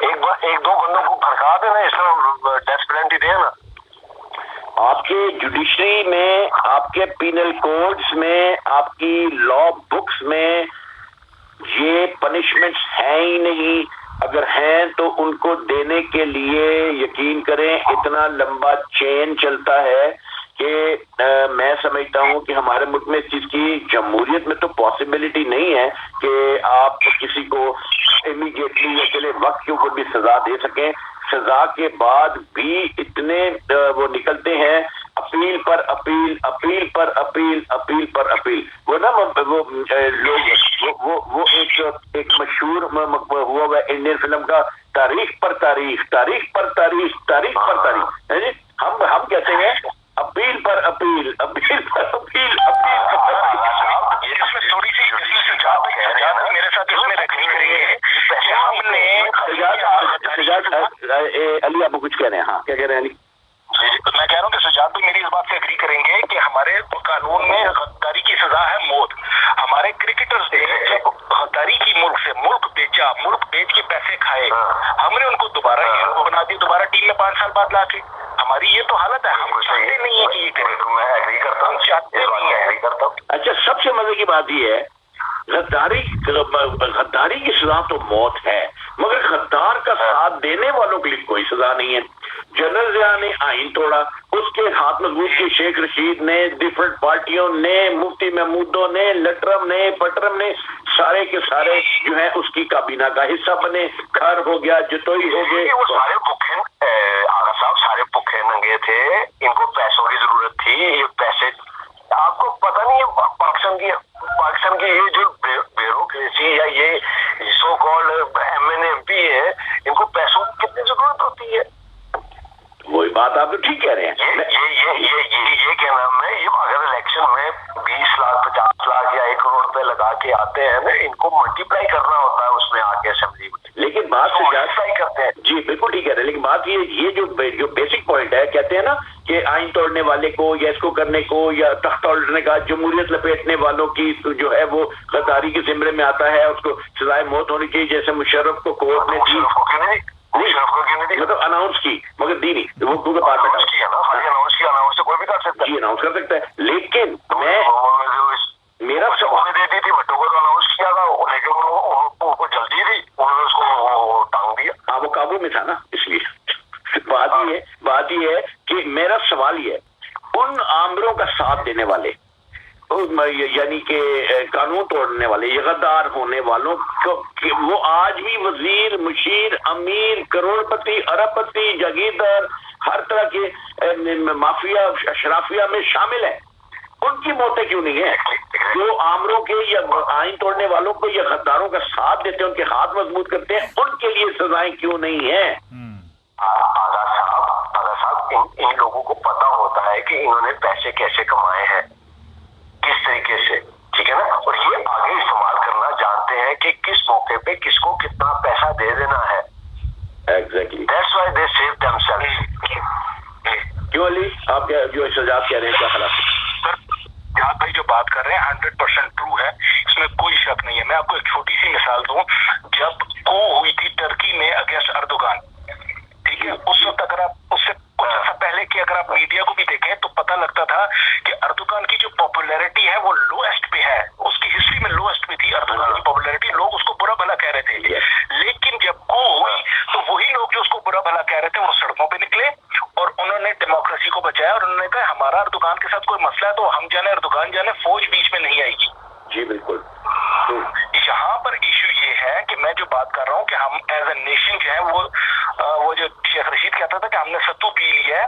ایک دو بندوں کو بھڑکا دینا, اس طرح ڈیتھ پینلٹی دے نا. آپ کے جوڈیشری میں, آپ کے پینل کوڈز میں, آپ کی لا بکس میں یہ پنشمنٹس ہیں ہی نہیں. اگر ہیں تو ان کو دینے کے لیے یقین کریں اتنا لمبا چین چلتا ہے کہ میں سمجھتا ہوں کہ ہمارے ملک میں اس چیز کی, جمہوریت میں تو پاسبلٹی نہیں ہے کہ آپ کسی کو امیڈیٹلی یا چلے وقت کے اوپر بھی سزا دے سکیں. سزا کے بعد بھی اتنے وہ نکلتے ہیں, اپیل پر اپیل, اپیل پر اپیل, اپیل پر اپیل. وہ نا وہ لوگ وہ ایک مشہور ہوا ہوا انڈین فلم کا تاریخ پر تاریخ, تاریخ پر تاریخ, تاریخ پر تاریخ. ہم کہتے ہیں اپیل پر اپیل, اپیل پر اپیل, اپیل پر اپیل. اس میں تھوڑی سی میرے ساتھ اس میں رکھنی کریں گے کہ ہم نے علی آپ کچھ کہہ رہے ہیں. ہاں کیا کہہ رہے ہیں علی؟ میں کہہ رہا ہوں کہ سجاد بھی میری اس بات سے اگری کریں گے کہ ہمارے قانون میں غداری کی سزا ہے موت. ہمارے کرکٹرز نے غداری کی ملک سے ملک بیچا, ملک بیچ کے پیسے کھائے, ہم نے ان کو دوبارہ ہیرو بنا دیا, دوبارہ ٹیم میں 5 سال بعد لا کے. ہماری یہ تو حالت ہے, ہم چاہتے نہیں ہے کہ یہ کریں. میں ایگری کرتا ہوں, چاہتے نہیں ہے, ایگری کرتا ہوں. اچھا سب سے مزے کی بات یہ ہے, غداری کی سزا تو موت ہے, مگر غدار کا ساتھ دینے والوں کے لیے کوئی سزا نہیں ہے. جنرل ضیاء نے آئین توڑا, اس کے ہاتھ مضبوط کے شیخ رشید نے, ڈفرنٹ پارٹیوں نے, مفتی محمودوں نے, لٹرم نے, پٹرم نے, سارے کے سارے جو ہیں اس کی کابینہ کا حصہ بنے. گھر ہو گیا, جتوئی ہو گئے, وہ سارے بھوکے آغا صاحب, سارے بھوکے ننگے تھے, ان کو پیسوں کی ضرورت تھی. یہ پیسے آپ کو پتہ نہیں ہے, پاکستان کی یہ جو بیوروکریسی یا یہ so called M N M P ہے, ان کو پیسوں کی کتنی ضرورت ہوتی ہے. وہی بات آپ تو ٹھیک کہہ رہے ہیں. یہ کیا نام ہے, یہ اگر الیکشن میں 20 لاکھ 50 لاکھ یا 1 کروڑ روپے لگا کے آتے ہیں نا, ان کو ملٹیپلائی کرنا ہوتا ہے اس میں آ کے اسمبلی میں. لیکن بات سے ملٹیپلائی کرتے ہیں. جی بالکل ٹھیک ہے, لیکن بات یہ جو بیسک پوائنٹ ہے, کہتے ہیں نا کہ آئین توڑنے والے کو یا اس کو کرنے کو یا تخت الٹنے کا, جمہوریت لپیٹنے والوں کی جو ہے وہ غداری کے زمرے میں آتا ہے, اس کو سزائے موت ہونی چاہیے. جیسے مشرف کو کورٹ نے دی, مطلب اناؤنس کی, مگر دی نہیں, وہ کیونکہ بات بیٹھا اناؤنس کوئی بھی کر سکتا ہے. جی اناؤنس کر سکتا ہے, لیکن میں میرا سوال دے دی تھی بٹوں کو اناؤنس کیا تھا, لیکن ان کو جلدی تھی, انہوں نے اس کو ٹانگ دیا. ہاں وہ قابو میں تھا نا, اس لیے بات یہ ہے کہ میرا سوال یہ ہے, ان آمروں کا ساتھ دینے والے, یعنی کہ قانون توڑنے والے, یہ غدار ہونے والوں کو, وہ آج بھی وزیر, مشیر, امیر, کروڑ پتی, ارب پتی, جاگیردار, ہر طرح کے مافیا اشرافیہ میں شامل ہیں. ان کی موتیں کیوں نہیں ہیں؟ جو آمروں کے یا آئین توڑنے والوں کو یا غداروں کا ساتھ دیتے ہیں, ان کے ہاتھ مضبوط کرتے ہیں, ان کے لیے سزائیں کیوں نہیں ہیں؟ آغا صاحب ان لوگوں کو پتا ہوتا ہے کہ انہوں نے پیسے کیسے کمائے ہیں, کس طریقے سے, ٹھیک ہے نا, اور یہ آگے استعمال کرنا جانتے ہیں کہ کس موقع پہ کس کو کتنا پیسہ دے دینا ہے. Exactly, that's why they save them self. کیوں علی آپ جو احتجاج کہہ رہے ہیں کیا خلاف؟ سر جہاد بھائی جو بات کر رہے ہیں 100% ٹرو ہے, اس میں کوئی شک نہیں ہے. میں آپ کو ایک چھوٹی سی مثال دوں, جب کو ہوئی تھی ٹرکی میں اگینسٹ اردوغان, ٹھیک ہے, اس وقت اگر آپ اس سے کچھ عرصہ پہلے کی اگر آپ میڈیا کو بھی دیکھیں تو پتہ لگتا تھا کہ اردوغان کی جو پاپولیرٹی ہے وہ لوئسٹ پہ ہے, اس کی ہسٹری میں لوئسٹ پہ تھی اردوغان کی پاپولیرٹی. لوگ اس کو برا بھلا کہہ رہے تھے, لیکن جب کو ہوئی تو وہی لوگ جو اس کو برا بھلا کہہ رہے تھے وہ سڑکوں پہ نکلے اور انہوں نے ڈیموکریسی کو بچایا, اور انہوں نے کہا ہمارا اردوغان کے ساتھ کوئی مسئلہ ہے تو ہم جانے, اردوغان جانے, فوج بیچ میں نہیں آئے گی. جی بالکل. یہاں پر ایشو یہ ہے کہ میں جو بات کر رہا ہوں کہ ہم ایز اے نیشن جو ہے وہ جو شیخ رشید کہتا تھا کہ ہم نے ستو پی لیا ہے,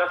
10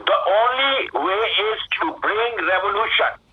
The only way is to bring revolution,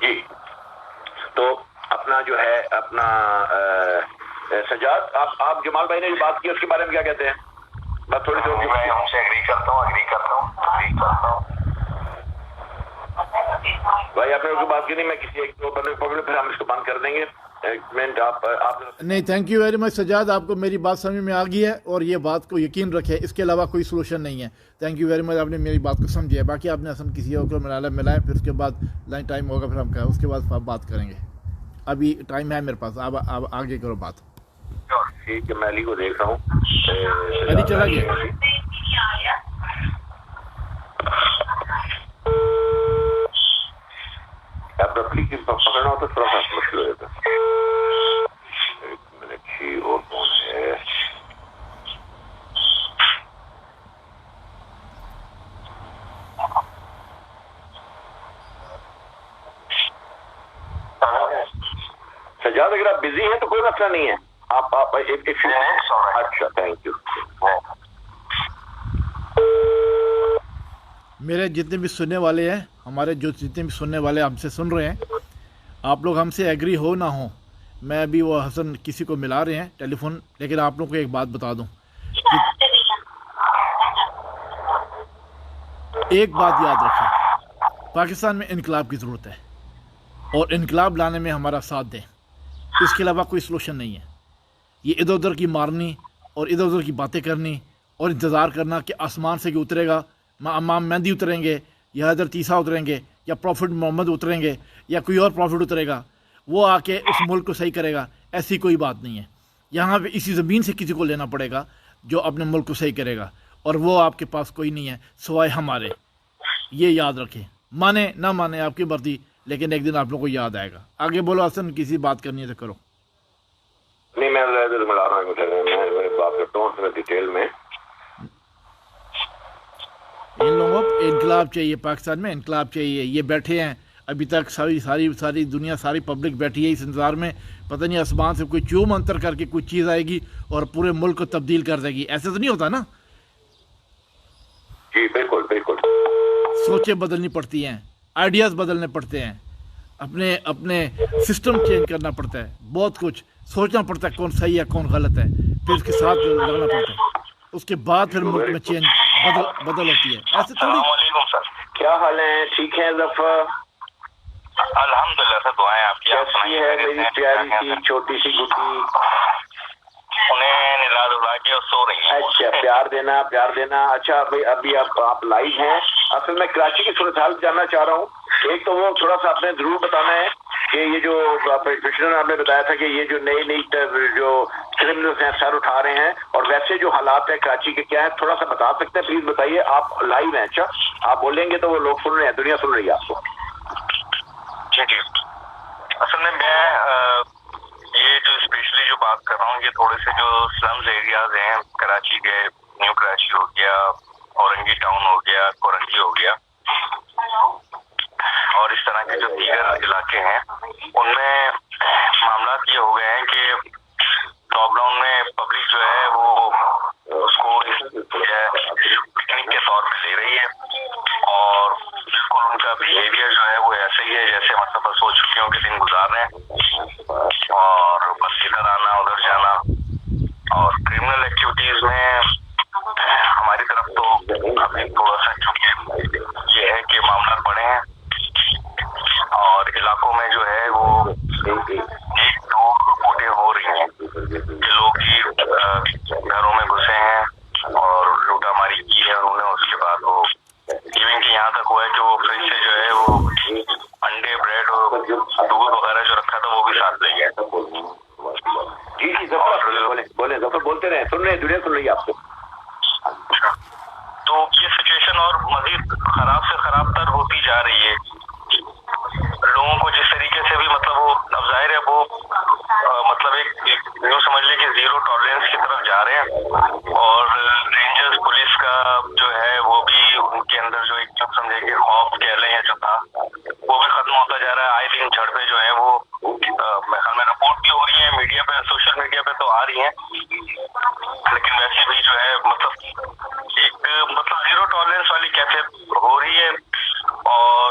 جی تو اپنا جو ہے اپنا سجاد آپ جمال بھائی نے جو بات کی اس کے بارے میں کیا کہتے ہیں؟ بس تھوڑی دیر میں ان سے ایگری کرتا ہوں بھائی آپ نے کوئی بات کی نہیں، میں کسی ایک دو بندے کو پکڑوں پھر ہم اس کو بند کر دیں گے. ایک منٹ آپ نہیں، thank you very much Sajjad, آپ کو میری بات سمجھ میں آ گئی ہے اور یہ بات کو یقین رکھے، اس کے علاوہ کوئی سولوشن نہیں ہے. تھینک یو ویری مچ، آپ نے میری بات کو سمجھا ہے. باقی آپ نے اصل کسی اور کو ملائیں، پھر اس کے بعد لنچ ٹائم ہوگا، پھر ہم اس کے بعد بات کریں گے. ابھی ٹائم ہے میرے پاس، آپ آگے کرو بات. ٹھیک ہے، میں علی کو دیکھ رہا ہوں. علی چلا گیا. پکڑنا ہو تو تھوڑا سا مشکل ہو جاتا ہے. ایک منٹ ہی، اور کون ہے؟ سجاد اگر آپ بزی ہیں تو کوئی مسئلہ نہیں ہے، آپ اچھا تھینک یو. میرے جتنے بھی سننے والے ہیں، ہمارے جو جتنے بھی سننے والے ہم سے سن رہے ہیں، آپ لوگ ہم سے ایگری ہو نہ ہو، میں ابھی وہ حسن کسی کو ملا رہے ہیں ٹیلی فون، لیکن آپ لوگ کو ایک بات بتا دوں، ایک بات یاد رکھیں، پاکستان میں انقلاب کی ضرورت ہے اور انقلاب لانے میں ہمارا ساتھ دیں. اس کے علاوہ کوئی سلوشن نہیں ہے. یہ ادھر ادھر کی مارنی اور ادھر ادھر کی باتیں کرنی اور انتظار کرنا کہ آسمان سے کہ اترے گا، امام مہندی اتریں گے یا حضرت عیسیٰ اتریں گے یا پروفٹ محمد اتریں گے یا کوئی اور پروفٹ اترے گا، وہ آ کے اس ملک کو صحیح کرے گا، ایسی کوئی بات نہیں ہے. یہاں پہ اسی زمین سے کسی کو لینا پڑے گا جو اپنے ملک کو صحیح کرے گا، اور وہ آپ کے پاس کوئی نہیں ہے سوائے ہمارے. یہ یاد رکھیں، مانے نہ مانے آپ کی مرضی، لیکن ایک دن آپ لوگوں کو یاد آئے گا. آگے بولو حسن، کسی بات کرنی ہے تو کرو. نہیں میں ملا رہا ہوں، بات کرتا ہوں ڈیٹیل میں. ان لوگوں کو انقلاب چاہیے، پاکستان میں انقلاب چاہیے. یہ بیٹھے ہیں ابھی تک، ساری دنیا، ساری پبلک بیٹھی ہے اس انتظار میں، پتہ نہیں آسمان سے کوئی چوم انتر کر کے کوئی چیز آئے گی اور پورے ملک کو تبدیل کر دے گی. ایسا تو نہیں ہوتا نا. جی بالکل بالکل. سوچیں بدلنی پڑتی ہیں، آئیڈیاز بدلنے پڑتے ہیں، اپنے سسٹم چینج کرنا پڑتا ہے، بہت کچھ سوچنا پڑتا ہے کون صحیح ہے کون غلط ہے، پھر اس کے ساتھ لگنا پڑتا ہے، اس کے بعد پھر ملک میں چینج بدل ہوتی ہے. ایسے تھوڑی. السلام علیکم سر، کیا حال ہے؟ ٹھیک ہے ظفر؟ الحمدللہ سر، دعائیں آپ کی. آپ کیسی ہے میری پیاری سی چھوٹی سی گڈی؟ انہیں نلا دلا کے سو رہی ہیں. اچھا، پیار دینا پیار دینا. اچھا بھائی، ابھی آپ لائیو ہیں. اصل میں کراچی کی صورتحال جاننا چاہ رہا ہوں. ایک تو وہ تھوڑا سا آپ نے ضرور بتانا ہے کہ یہ جو پٹیشنر آپ نے بتایا تھا کہ یہ جو نئی جو کرمنلز ہیں سر اٹھا رہے ہیں، اور ویسے جو حالات ہے کراچی کے کیا ہے، تھوڑا سا بتا سکتے ہیں؟ پلیز بتائیے. آپ لائیو ہیں. اچھا آپ بولیں گے تو وہ لوگ سن رہے ہیں، دنیا سن رہی ہے آپ کو. جی اصل میں یہ جو اسپیشلی جو بات کر رہا ہوں، یہ تھوڑے سے جو سلمز ایریاز ہیں کراچی کے، نیو کراچی ہو گیا، اورنگی ٹاؤن ہو گیا، کورنگی ہو گیا، اور اس طرح کے جو دیگر علاقے ہیں، ان میں معاملات یہ ہو گئے ہیں کہ لاک ڈاؤن میں پبلک جو ہے وہ اس کو پکنک کے طور پہ لے رہی ہے، اور بالکل ان کا بیہیویئر جو ہے وہ ایسے ہی ہے جیسے مطلب بس ہو چھٹیوں کے دن گزار رہے ہیں، اور بس ادھر آنا ادھر جانا. اور کرمنل ایکٹیویٹیز میں ہماری طرف تو ابھی تھوڑا سا چونکہ یہ ہے کہ معاملات بڑے ہیں، اور علاقوں میں جو ہے وہ ایک دو رپورٹیں ہو رہی ہیں کہ لوگ گھروں میں گھسے ہیں اور لوٹا ماری کی ہے انہوں نے. اس کے بعد وہ ایون کہ یہاں تک ہوا ہے کہ وہ فریج سے جو ہے وہ انڈے، بریڈ اور دودھ وغیرہ جو رکھا تھا وہ بھی ساتھ لے گئے. جی ظفر بولیں ظفر، بولتے رہے، سن رہے ہیں، دنیا سن رہی ہے آپ کو. تو یہ سچویشن اور مزید خراب سے خراب تر ہوتی جا رہی ہے. لوگوں کو جس طریقے سے بھی مطلب وہ اب ظاہر ہے وہ مطلب ایک یوں سمجھ لیں کہ زیرو ٹالرنس کی طرف جا رہے ہیں، اور رینجرز پولیس کا جو ہے وہ بھی ان کے اندر جو ایک سمجھے کہ خوف کہہ لیں یا جو تھا وہ بھی ختم ہوتا جا رہا ہے. آئے دن جھڑپیں جو ہیں وہ میرے خیال میں رپورٹ بھی ہو رہی ہیں میڈیا پہ، سوشل میڈیا پہ تو آ رہی ہیں، لیکن ویسے بھی جو ہے مطلب زیرو ٹالرنس والی کیفیت ہو رہی ہے. اور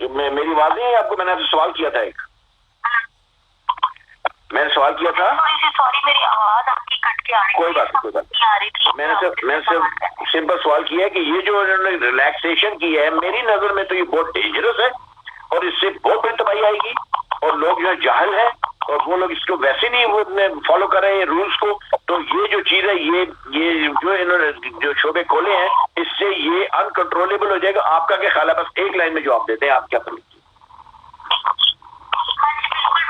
میری آواز نہیں ہے آپ کو؟ میں نے آپ سے سوال کیا تھا ایک، میں نے سوال کیا تھا. سوری میری آواز آپ کی کٹ کے آ رہی، کوئی بات نہیں آ رہی تھی. میں نے صرف سمپل سوال کیا ہے کہ یہ جو انہوں نے ریلیکسیشن کی ہے میری نظر میں تو یہ بہت ڈینجرس ہے اور اس سے بہت بڑی تباہی آئے گی، اور لوگ جو جاہل ہیں اور وہ لوگ اس کو ویسے نہیں فالو کر رہے ہیں رولس کو. تو یہ جو چیز ہے یہ جو انہوں نے جو شعبے کھولے ہیں اس سے یہ انکنٹرولبل ہو جائے گا. آپ کا کیا خیال ہے؟ بس ایک لائن میں جواب دیتے ہیں، آپ کیا سمجھتے ہیں؟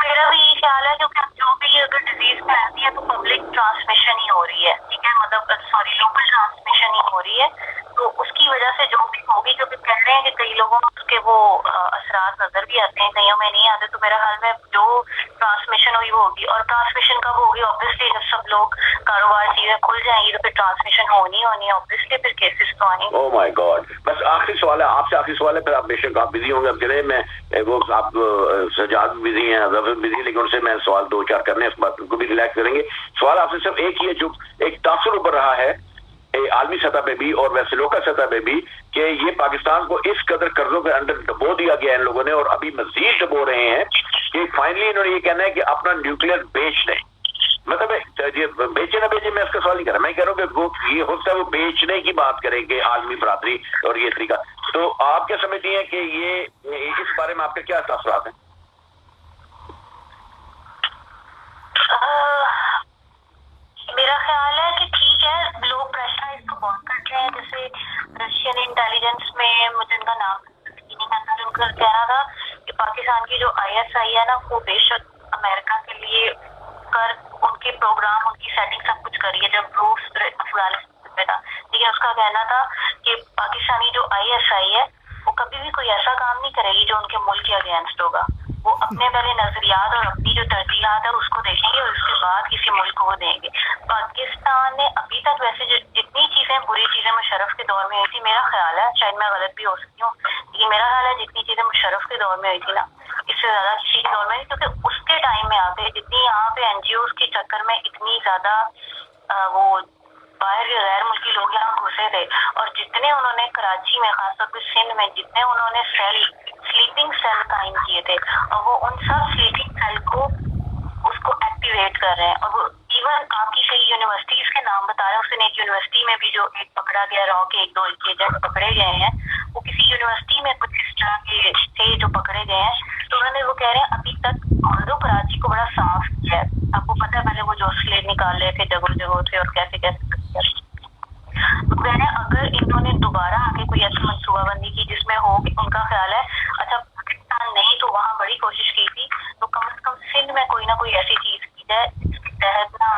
میرا بھی یہ خیال ہے کیونکہ جو بھی اگر ڈیزیز پھیلتی ہے تو پبلک ٹرانسمیشن ہی ہو رہی ہے، ٹھیک ہے، مطلب سوری لوکل ٹرانسمیشن ہی ہو رہی ہے. تو اس کی وجہ سے جو بھی ہوگی، کیونکہ کہہ رہے ہیں کہ کئی لوگوں میں اس کے وہ اثرات نظر بھی آتے ہیں، کئیوں میں نہیں آتے. تو میرا خیال میں جو ٹرانسمیشن ہوئی وہ ہوگی، اور ٹرانسمیشن کب ہوگی؟ اوبیسلی جب سب لوگ کاروبار چیزیں کھل جائیں گی تو پھر ٹرانسمیشن ہونی ہے اوبیسلی، پھر کیسز تو آئیں گے. او مائی گاڈ. بس آخری سوال ہے آپ سے، آخری سوال ہے، پھر آپ بے شک آپ بزی ہوں گے. اب چلے میں وہ آپ سجاد بزی ہیں، بزی، لیکن ان سے میں سوال 2-4 کرنے اس بات کو بھی ریلیکس کریں گے. سوال آپ سے صرف ایک ہی ہے جو ایک تاثر ابھر رہا ہے عالمی سطح پہ بھی اور ویسے لوکل سطح پہ بھی، کہ یہ پاکستان کو اس قدر قرضوں کے اندر ڈبو دیا گیا ان لوگوں نے اور ابھی مزید ڈبو رہے ہیں کہ فائنلی انہوں نے یہ کہنا ہے کہ اپنا نیوکلیر بیچ دیں. مطلب بیچے نہ بیچے میں اس کا سوال نہیں کر رہا، میں کہہ رہا ہوں کہ وہ یہ ہو سکتا ہے وہ بیچنے کی بات کریں گے عالمی برادری اور یہ طریقہ. تو آپ کیا سمجھتی ہیں کہ یہ اس بارے میں آپ کے کیا تاثرات ہیں؟ میرا خیال ہے کہ ٹھیک ہے، لوگ پریشرائز کو بہت کر رہے ہیں. جیسے رشین انٹیلیجنس میں مجھے ان کا نام ان کا کہنا تھا کہ پاکستان کی جو ISI ہے نا وہ بے شک امریکہ کے لیے کر ان کے پروگرام ان کی سیٹنگ سب کچھ کری ہے جب روس افغانستان میں تھا، لیکن اس کا کہنا تھا کہ پاکستانی جو ISI ہے وہ کبھی بھی کوئی ایسا کام نہیں کرے گی جو ان کے ملک کے اگینسٹ ہوگا. وہ اپنے پہلے نظریات اور اپنی جو ترجیحات ہے اس کو دیکھیں گے اور اس کے بعد کسی ملک کو وہ دیں گے. پاکستان نے ابھی تک ویسے جتنی چیزیں بری چیزیں مشرف کے دور میں ہوئی تھی، میرا خیال ہے، شاید میں غلط بھی ہو سکتی ہوں، لیکن میرا خیال ہے جتنی چیزیں مشرف کے دور میں ہوئی تھی نا اس سے زیادہ کسی کے دور میں نہیں. کیونکہ اس کے ٹائم میں آ کے جتنی یہاں پہ NGOs کے چکر میں اتنی زیادہ وہ باہر کے غیر ملکی لوگ یہاں گھسے تھے، اور جتنے انہوں نے کراچی میں خاص طور پہ سندھ میں جتنے انہوں نے سلیپنگ سیل قائم کیے تھے، اور وہ ان سب سلیپنگ سیل کو اس کو ایکٹیویٹ کر رہے ہیں. اور وہ ایون آپ کی کئی یونیورسٹیز کے نام بتا رہے ہیں. اس دن ایک یونیورسٹی میں بھی جو ایک پکڑا گیا را کے 1-2 ایجنٹ پکڑے گئے ہیں، وہ کسی یونیورسٹی میں کچھ اس طرح کے تھے جو پکڑے گئے ہیں. تو انہوں نے وہ کہہ رہے ہیں ابھی تک جو کراچی کو بڑا صاف کیا ہے. آپ کو پتہ ہے پہلے وہ جو سلیٹ نکال رہے تھے جگہوں سے اور کیسے تو کہہ رہے ہیں اگر انہوں نے دوبارہ آگے کوئی ایسی منصوبہ بندی کی جس میں ہو کہ ان کا خیال ہے اچھا پاکستان نہیں تو وہاں بڑی کوشش کی تھی، تو کم از کم سندھ میں کوئی نہ کوئی ایسی چیز کی جائے جس کے تحت نا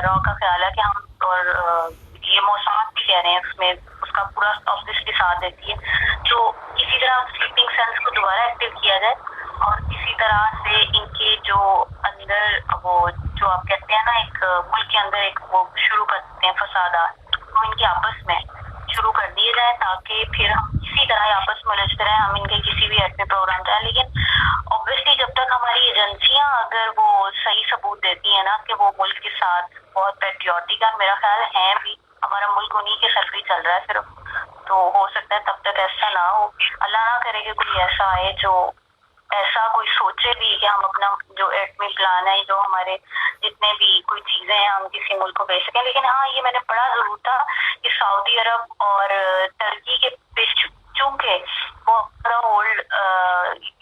را کا خیال ہے کہ ہم اور یہ موساد بھی کہہ رہے ہیں اس میں اس کا پورا آفس کے ساتھ دیتی ہے. تو کسی طرح سلیپنگ سیلس کو دوبارہ ایکٹیو کیا جائے اور کسی طرح سے ان کے جو اندر وہ جو آپ کہتے ہیں نا ایک ملک کے اندر ایک وہ شروع کرتے ہیں فسادات، وہ ان کے آپس میں شروع کر دیے جائیں تاکہ پھر ہم کسی طرح آپس میں الجھتے رہیں، ہم ان کے کسی بھی ایسے پروگرام جائیں. لیکن اوبیسلی جب تک ہماری ایجنسیاں اگر وہ صحیح ثبوت دیتی ہیں نا کہ وہ ملک کے ساتھ بہت پیٹریوٹک ہے، میرا خیال ہے بھی ہمارا ملک انہیں کے سر پہ چل رہا ہے صرف، تو ہو سکتا ہے تب تک ایسا نہ ہو. اللہ نہ کرے کہ کوئی ایسا آئے جو ایسا کوئی سوچے بھی کہ ہم اپنا جو ایٹمی پلان ہے، جو ہمارے جتنے بھی کوئی چیزیں ہیں ہم کسی ملک کو بھیج سکیں. لیکن ہاں یہ میں نے پڑھا ضرور تھا کہ سعودی عرب اور ترکی کے پیچ چونکہ وہ اولڈ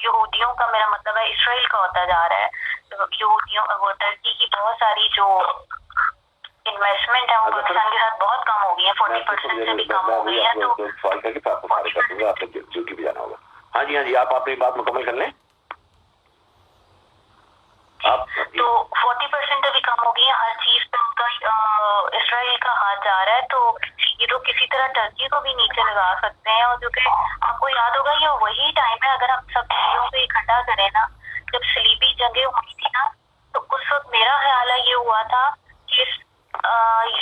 یہودیوں کا، میرا مطلب ہے اسرائیل کا ہوتا جا رہا ہے، یہودیوں وہ ترکی کی بہت ساری جو انویسٹمنٹ ہے وہ پاکستان کے ساتھ بہت کم ہو گئی ہے، 40% سے بھی کم ہو گئی ہے. تو ہاں جی آپ اپنی بات مکمل کر لیں. تو 40% بھی کم ہو گئی ہے، ہر چیز پہ ان کا اسرائیل کا ہاتھ جا رہا ہے. تو یہ تو کسی طرح ٹرکی کو بھی نیچے لگا سکتے ہیں. اور جو کہ آپ کو یاد ہوگا یہ وہی ٹائم ہے، اگر ہم سب چیزوں کو اکٹھا کریں نا، جب صلیبی جنگیں ہوئی تھی نا تو اس وقت میرا خیال ہے یہ ہوا تھا کہ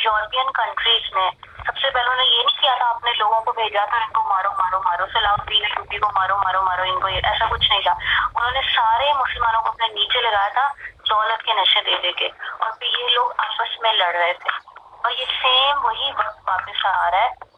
یورپین کنٹریز نے سب سے پہلے نے یہ نہیں کیا تھا اپنے لوگوں کو بھیجا تھا ان کو مارو مارو مارو، صلاح الدین کو مارو مارو مارو، ان کو ایسا کچھ نہیں تھا. انہوں نے سارے مسلمانوں کو اپنے نیچے لگایا تھا دولت کے نشے دے دے کے، اور پھر یہ لوگ آپس میں لڑ رہے تھے. اور یہ سیم وہی وقت واپس آ رہا ہے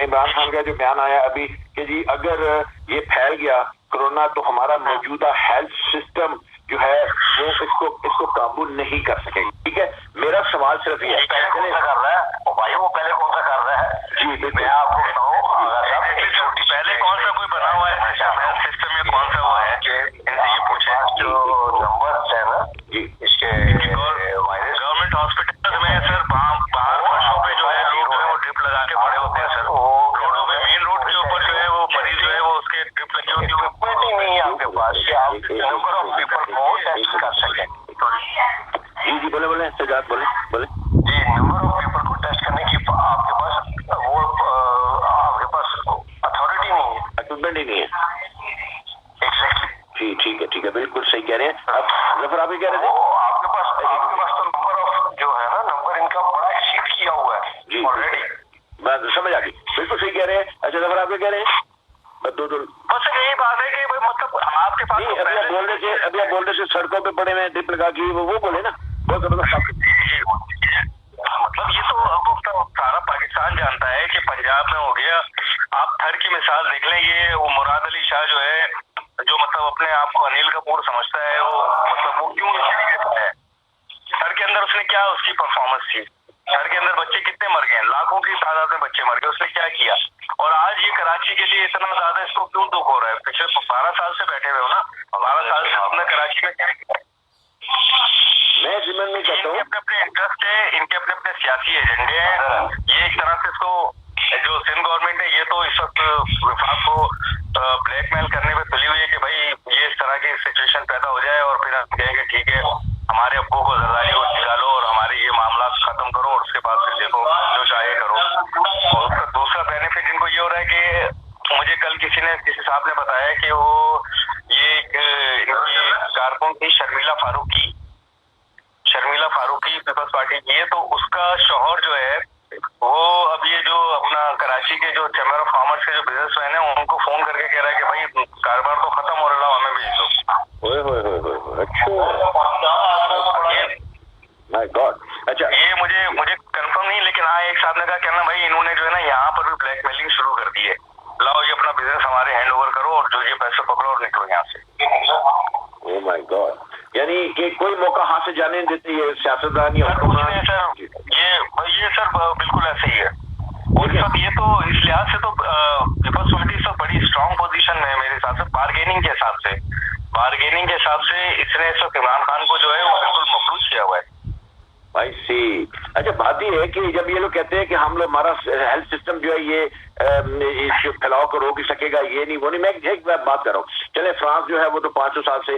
عمران خان کا جو بیان آیا ابھی کہ جی اگر یہ پھیل گیا کرونا تو ہمارا موجودہ ہیلتھ سسٹم جو ہے وہ اس کو قابو نہیں کر سکے گا. ٹھیک ہے, میرا سوال صرف یہ ہے پہلے کون سا کر رہا ہے بھائی, وہ پہلے کون سا کر رہا ہے؟ جی میں آپ کو بتاؤں پہلے کون سا کوئی بنا ہوا ہے ہیلتھ سسٹم میں, کون سا وہ ہے کہ یہ پوچھے جو نمبر ہے نا جی اس کے گورنمنٹ ہاسپٹل میں سر باہر فرشوں پہ جو ہے لوگ جو ہے وہ ڈرپ لگا کے پڑے ہوتے ہیں سر, روڈوں پہ مین روڈ کے اوپر جو ہے وہ مریض جو ہے وہ اس کے ڈرپ لگی ہوتی ہے, نہیں ہے آپ کے پاس کہ آپ نمبر آف پیپل کو ٹیسٹ کر سکیں. جی جی بولے سجاد بولے جی, نمبر آف پیپل کو ٹیسٹ کرنے کی آپ کے پاس وہ آپ کے پاس اتھارٹی نہیں ہے, اکوپمنٹ ہی نہیں ہے. ایگزیکٹلی جی ٹھیک ہے بالکل صحیح کہہ رہے ہیں. اب ظفر آپ کہہ رہے تھے آپ کے پاس تو نمبر آف جو ہے نا نمبر ان کا بڑا ایکسیڈ کیا ہوا ہے جی آلریڈی. میں سمجھ آ گئی, بالکل صحیح کہہ رہے ہیں. اچھا ظفر آپ کیا کہہ رہے ہیں؟ بس یہی بات ہے کہ مطلب آپ کے پاس نہیں, ابھی آپ بول رہے تھے سڑکوں پہ پڑے ہوئے ڈرپ لگا کے وہ بولے نا بہت زبردست. مطلب یہ تو سارا پاکستان جانتا ہے کہ پنجاب میں ہو گیا. آپ تھر کی مثال دیکھ لیں, یہ وہ مراد علی شاہ جو ہے جو مطلب اپنے آپ کو انیل کپور سمجھتا ہے, وہ مطلب وہ کیوں اس طریقے سے ہے؟ تھر کے اندر اس نے کیا اس کی پرفارمنس تھی؟ گھر کے اندر بچے کتنے مر گئے, لاکھوں کی تعداد میں بچے مر گئے, اس نے کیا کیا؟ اور آج یہ کراچی کے لیے اتنا زیادہ اس کو کیوں دکھ ہو رہا ہے؟ پچھلے 12 سال سے بیٹھے ہوئے ہو نا, 12 سال سے ہم نے کراچی میں کیا کیا؟ میں ضمن میں کہتا ہوں ان کے اپنے انٹرسٹ ہے, ان کے اپنے سیاسی ایجنڈے ہیں. یہ ایک طرح سے اس کو جو سندھ گورنمنٹ ہے یہ تو اس وقت وفاق کو بلیک میل کرنے پہ تلی ہوئی ہے کہ بھائی یہ اس طرح کی سچویشن پیدا ہو جائے اور پھر ہم کہیں گے ٹھیک ہے ہمارے ابو کو زرداری کو نکالو اور ہمارے یہ معاملات ختم کرو اور اس کے بعد پھر دیکھو جو چاہے کرو. اور اس کا دوسرا بینیفٹ ان کو یہ ہو رہا ہے کہ مجھے کل کسی صاحب نے بتایا کہ وہ یہ ان کی کارکن تھی شرمیلا فاروقی پیپلز پارٹی کی ہے, تو اس کا شوہر جو ہے وہ اب یہ جو اپنا کراچی کے جو چیمبر آف کامرس کے جو بزنس مین ہیں ان کو فون کر کے کہہ رہا ہے کہ بھائی کاروبار تو ختم ہو رہا, ہمیں بھیج دو. اچھا یہ مجھے کنفرم نہیں, لیکن ہاں ایک صاحب نے کہا کہنا بھائی انہوں نے جو ہے نا یہاں پر بھی بلیک میلنگ شروع کر دی ہے, لاؤ یہ اپنا بزنس ہمارے ہینڈ اوور کرو اور جو یہ پیسے پکڑو اور نکلو یہاں سے. او مائی گاڈ, یعنی کہ کوئی موقع ہاتھ سے جانے نہیں دیتے یہ سیاستدان یا حکمران. یہ سر بالکل ایسے ہی ہے. اور یہ تو اس لحاظ سے تو پیپلز پارٹی تو بڑی اسٹرانگ پوزیشن میں ہے میرے حساب سے, بارگیننگ کے حساب سے اس نے اس وقت عمران خان کو جو ہے وہ بالکل مفلوج کیا ہوا ہے. بھائی سی اچھا بات یہ ہے کہ جب یہ لوگ کہتے ہیں کہ ہم لوگ ہمارا ہیلتھ سسٹم جو ہے یہ پھیلاؤ کو روک سکے گا, یہ نہیں وہ نہیں, میں ایک بات کر رہا ہوں. چلے فرانس جو ہے وہ تو 500 سال سے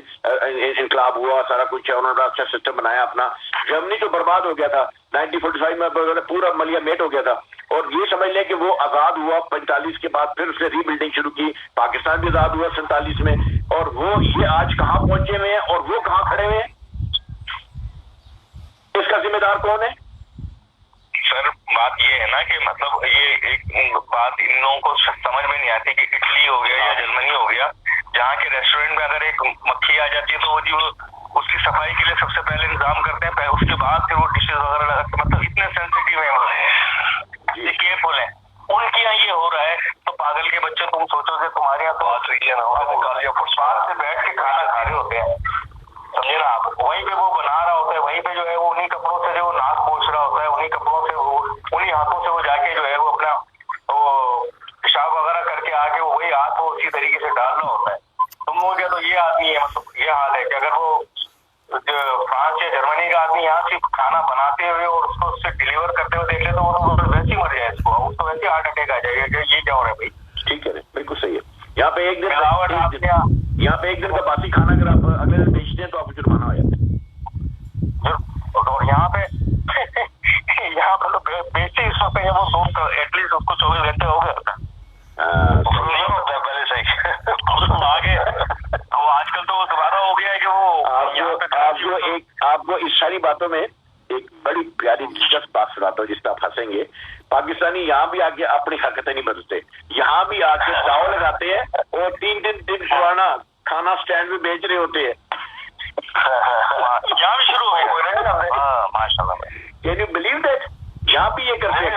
انقلاب ہوا, سارا کچھ ہے, انہوں نے اچھا سسٹم بنایا اپنا. جرمنی تو برباد ہو گیا تھا 1945 میں, پورا ملیا میٹ ہو گیا تھا. اور یہ سمجھ لیں کہ وہ آزاد ہوا 45 کے بعد, پھر اس نے ری بلڈنگ شروع کی. پاکستان بھی آزاد ہوا 47 میں, اور وہ یہ آج کہاں پہنچے ہوئے ہیں اور وہ کہاں کھڑے ہوئے ہیں؟ اس کا ذمہ دار کون ہے؟ سر بات یہ ہے نا کہ مطلب یہ ایک بات ان لوگوں کو سمجھ میں نہیں آتی کہ اٹلی ہو گیا یا جرمنی ہو گیا, جہاں کے ریسٹورینٹ میں اگر ایک مکھی آ جاتی ہے تو وہ جو اس کی صفائی کے لیے سب سے پہلے انتظام کرتے ہیں, اس کے بعد پھر وہ ڈشز وغیرہ لگاتے ہیں. مطلب اتنے سینسیٹیو ہیں وہ, کیئرفل ہیں. ان کے یہاں یہ ہو رہا ہے تو پاگل کے بچے تم سوچو کہ تمہارے یہاں تو فٹ پاتھ سے بیٹھ کے کھانا کھا رہے ہوتے ہیں, سمجھے نا آپ, وہیں پہ وہ بنا رہا ہوتا ہے, وہیں پہ جو ہے وہ انہیں کپڑوں سے جو ناک پوچھ رہا ہوتا ہے, انہیں کپڑوں سے انہیں ہاتھوں سے وہ جا کے جو ہے وہ اپنا پیشاب وغیرہ کر کے آ کے وہی ہاتھ وہ اسی طریقے سے ڈال رہا ہوتا ہے. تم ہو گیا تو یہ آدمی ہے, مطلب یہ حال ہے کہ اگر وہ فرانس یا جرمنی کا آدمی یہاں سے کھانا بناتے ہوئے اور اس کو اس سے ڈلیور کرتے ہوئے دیکھ لے تو وہ ویسے ہی مر جائے, اس کو ویسے ہارٹ اٹیک آ جائے گا کہ یہ کیا ہو رہا ہے بھائی. ٹھیک ہے بالکل صحیح ہے. یہاں پہ ایک دن کا باسی کھانا اگر آپ اگلے دن بیچتے ہیں تو آپ کو جرمانہ ہو جاتا ہے. اور یہاں پہ تو بیچتے اس وقت وہ ایٹ لیسٹ اس کو 24 گھنٹے ہو گیا پہلے صحیح آگے. وہ آج کل تو دوبارہ ہو گیا ہے کہ وہ آپ کو اس ساری باتوں میں ایک بڑی پیاری دلچسپ بات سناتا ہوں جس پہ آپ ہنسیں گے. پاکستانی یہاں بھی آگے اپنی حرکتیں نہیں بدلتے, یہاں بھی آ کے داؤ لگاتے ہیں اور 3 دن پرانا کھانا سٹینڈ پہ بیچ رہے ہوتے ہیں. یہاں بھی شروع ہو گئے ماشاء اللہ. Can you believe that? یہاں بھی یہ کرتے ہیں.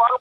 1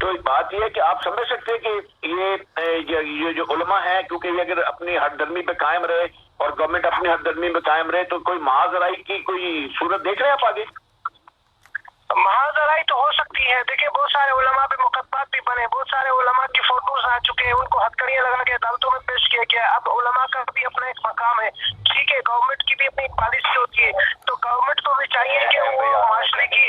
تو بات یہ ہے کہ آپ سمجھ سکتے ہیں کہ یہ جو علماء ہیں، کیونکہ یہ اگر اپنی ہر درمی پہ قائم رہے اور گورنمنٹ اپنی ہر درمی پہ قائم رہے تو کوئی معاذرائی کی کوئی صورت دیکھ رہے ہیں آپ آگے؟ معاذرائی تو ہو سکتی ہے. دیکھیں بہت سارے علماء پہ مقدمات بھی بنے، بہت سارے علماء کی فوٹوز آ چکے ہیں، ان کو ہتھکڑیاں لگا کے عدالتوں میں پیش کیا گیا. اب علماء کا بھی اپنا ایک مقام ہے، ٹھیک ہے، گورنمنٹ کی بھی اپنی ایک پالیسی ہوتی ہے، تو گورنمنٹ کو بھی چاہیے کہ وہ معاشرے کی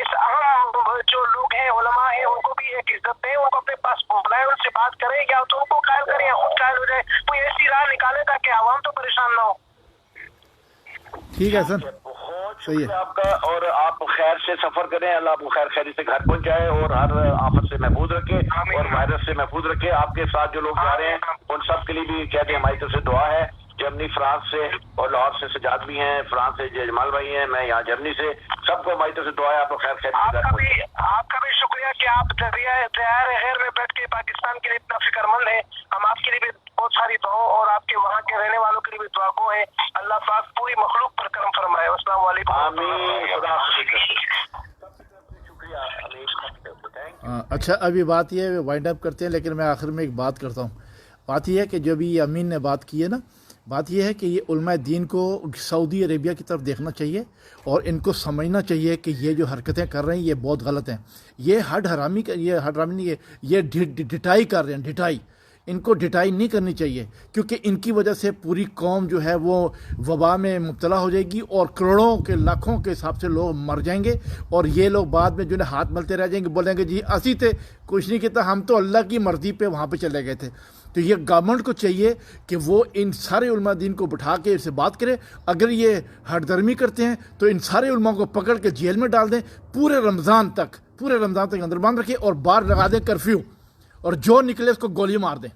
اس اہم جو لوگ ہیں علماء ہیں ان کو بھی ایک عزت دیں، ان کو اپنے پاس بلائیں، ان سے بات کریں، یا تو ان کو قائل کریں یا خود قائل ہو جائے، کوئی ایسی راہ نکالے تاکہ عوام تو پریشان نہ ہو. ٹھیک ہے سر، بہت صحیح شکریہ ہے آپ کا، اور آپ خیر سے سفر کریں، اللہ آپ کو خیر خیری سے گھر پہنچائے اور ہر آفت سے محفوظ رکھے اور وائرس سے محفوظ رکھے. آپ کے ساتھ جو لوگ جا رہے ہیں ان سب کے لیے بھی کہتے ہیں ہماری طرف سے دعا ہے. جرمنی، فرانس سے اور لاہور سے سجاد بھی ہیں، فرانس سے جمال بھائی ہیں، میں یہاں جرمنی سے، سب کو ہماری طرف سے دعا ہے آپ کو خیر خیری سے گھر پہنچائے. آپ کا بھی شکریہ کہ آپ تیار خیر میں بیٹھ کے پاکستان کے لیے اتنا فکر مند ہیں. ہم آپ کے لیے بھی بہت ساری دعاؤں اور آپ کے وہاں کے رہنے والوں کے لیے بھی دعا گو ہیں. اللہ پاک پوری مخلوق پر کرم فرمائے. السلام علیکم. آمین. خدا حافظ. اچھا ابھی بات یہ ہے وائنڈ اپ کرتے ہیں، لیکن میں آخر میں ایک بات کرتا ہوں. بات یہ ہے کہ جو بھی امین نے بات کی ہے نا، بات یہ ہے کہ یہ علماء دین کو سعودی عربیہ کی طرف دیکھنا چاہیے اور ان کو سمجھنا چاہیے کہ یہ جو حرکتیں کر رہے ہیں یہ بہت غلط ہیں. یہ ہڈ حرامی نہیں ہے، یہ ڈٹائی کر رہے ہیں، ڈٹائی. ان کو ڈٹائی نہیں کرنی چاہیے، کیونکہ ان کی وجہ سے پوری قوم جو ہے وہ وبا میں مبتلا ہو جائے گی اور کروڑوں کے لاکھوں کے حساب سے لوگ مر جائیں گے، اور یہ لوگ بعد میں جو ہے ہاتھ ملتے رہ جائیں گے، بولیں گے جی اسی تھے، کچھ نہیں کہتا، ہم تو اللہ کی مرضی پہ وہاں پہ چلے گئے تھے. تو یہ گورنمنٹ کو چاہیے کہ وہ ان سارے علماء دین کو بٹھا کے ان سے بات کرے. اگر یہ ہٹ درمی کرتے ہیں تو ان سارے علماء کو پکڑ کے جیل میں ڈال دیں، پورے رمضان تک اندر بند رکھیں اور باہر لگا دیں کرفیو، اور جو نکلے اس کو گولی مار دیں،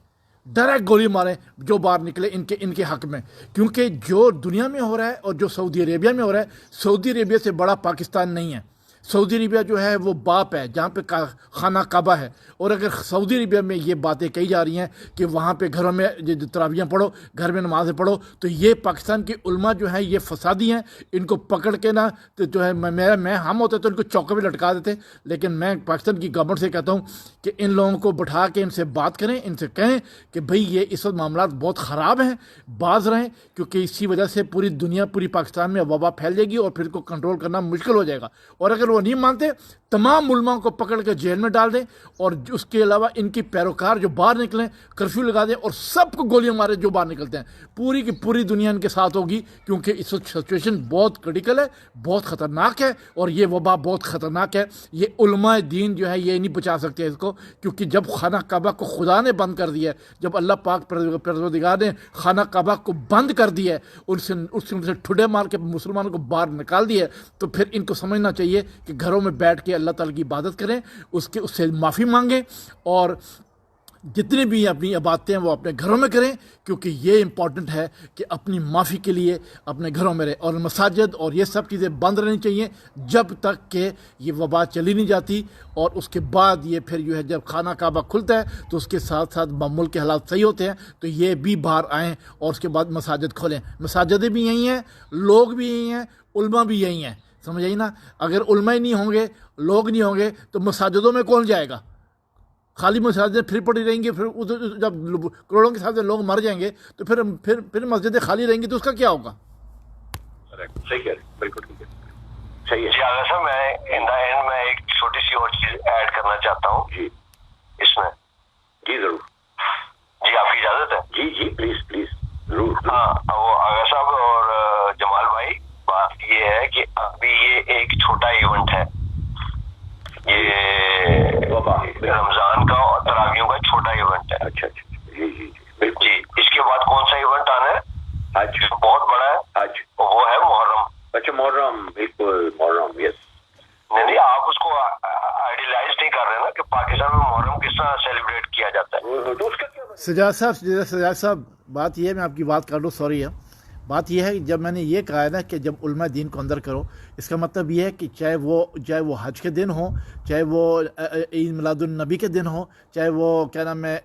ڈائریکٹ گولی ماریں جو باہر نکلے ان کے حق میں. کیونکہ جو دنیا میں ہو رہا ہے اور جو سعودی عربیہ میں ہو رہا ہے، سعودی عربیہ سے بڑا پاکستان نہیں ہے. سعودی عربیہ جو ہے وہ باپ ہے جہاں پہ خانہ کعبہ ہے، اور اگر سعودی عربیہ میں یہ باتیں کہی جا رہی ہیں کہ وہاں پہ گھروں میں تراویحیں پڑھو، گھر میں نمازیں پڑھو، تو یہ پاکستان کے علماء جو ہیں یہ فسادی ہیں. ان کو پکڑ کے نا تو جو ہے ہم ہوتے تو ان کو چوکے میں لٹکا دیتے. لیکن میں پاکستان کی گورنمنٹ سے کہتا ہوں کہ ان لوگوں کو بٹھا کے ان سے بات کریں، ان سے کہیں کہ بھئی یہ اس وقت معاملات بہت خراب ہیں، باز رہیں، کیونکہ اسی وجہ سے پوری دنیا، پوری پاکستان میں وبا پھیل جائے گی اور پھر کو کنٹرول کرنا مشکل ہو جائے گا. اور اگر وہ نہیں مانتے، تمام علماء کو پکڑ کے جیل میں ڈال دیں، اور اس کے علاوہ ان کی پیروکار جو باہر نکلیں کرفیو لگا دیں اور سب کو گولیاں مارے جو باہر نکلتے ہیں. پوری کی پوری دنیا ان کے ساتھ ہوگی، کیونکہ اس وقت سچویشن بہت کریٹیکل ہے، بہت خطرناک ہے، اور یہ وبا بہت خطرناک ہے. یہ علماء دین جو ہے یہ نہیں بچا سکتے اس کو، کیونکہ جب خانہ کعبہ کو خدا نے بند کر دیا ہے، جب اللہ پاک پروردگار نے خانہ کعبہ کو بند کر دیا ہے، اس سے ٹھڈے مار کے مسلمانوں کو باہر نکال دیا ہے، تو پھر ان کو سمجھنا چاہیے کہ گھروں میں بیٹھ کے اللہ تعالیٰ کی عبادت کریں، اس سے معافی مانگیں، اور جتنے بھی اپنی عبادتیں وہ اپنے گھروں میں کریں، کیونکہ یہ امپورٹنٹ ہے کہ اپنی معافی کے لیے اپنے گھروں میں رہیں. اور مساجد اور یہ سب چیزیں بند رہنی چاہیے جب تک کہ یہ وبا چلی نہیں جاتی. اور اس کے بعد یہ پھر جو ہے جب خانہ کعبہ کھلتا ہے تو اس کے ساتھ ساتھ ملک کے حالات صحیح ہوتے ہیں، تو یہ بھی باہر آئیں اور اس کے بعد مساجد کھولیں. مساجدیں بھی یہی ہیں، لوگ بھی یہی ہیں، علماء بھی یہی ہیں، سمجھ آئی نا. اگر علماء نہیں ہوں گے، لوگ نہیں ہوں گے، تو مساجدوں میں کون جائے گا؟ خالی مساجدیں پھر پڑی رہیں گی، پھر جب کروڑوں کے حساب سے لوگ مر جائیں گے تو پھر مسجدیں خالی رہیں گی تو اس کا کیا ہوگا؟ صحیح ہے، بالکل ٹھیک ہے، صحیح ہے. جی آغا صاحب، میں ان دا اینڈ میں ایک چھوٹی سی اور چیز ایڈ کرنا چاہتا ہوں جی اس میں. جی ضرور. جی آپ کی اجازت ہے؟ جی جی پلیز پلیز ضرور. ہاں، وہ آغا صاحب اور جمال بھائی، بات یہ ہے کہ ابھی یہ ایک چھوٹا ایونٹ ہے، یہ رمضان کا اور تراویحوں کا چھوٹا ایونٹ ہے. اچھا اچھا، جی جی بالکل. جی اس کے بعد کون سا ایونٹ آنا ہے؟ حج. بہت بڑا ہے حج. وہ ہے محرم. اچھا محرم، بالکل محرم، یس. نہیں آپ اس کو آئیڈیلائز نہیں کر رہے نا کہ پاکستان میں محرم کس طرح سیلیبریٹ کیا جاتا ہے. تو اس کا کیا سجاد صاحب، بات یہ ہے، میں آپ کی بات کر لوں، سوری ہے، بات یہ ہے کہ جب میں نے یہ کہا ہے نا کہ جب علماء دین کو اندر کرو، اس کا مطلب یہ ہے کہ چاہے وہ حج کے دن ہو، چاہے وہ عید میلاد النبی کے دن ہو، چاہے وہ کیا نام ہے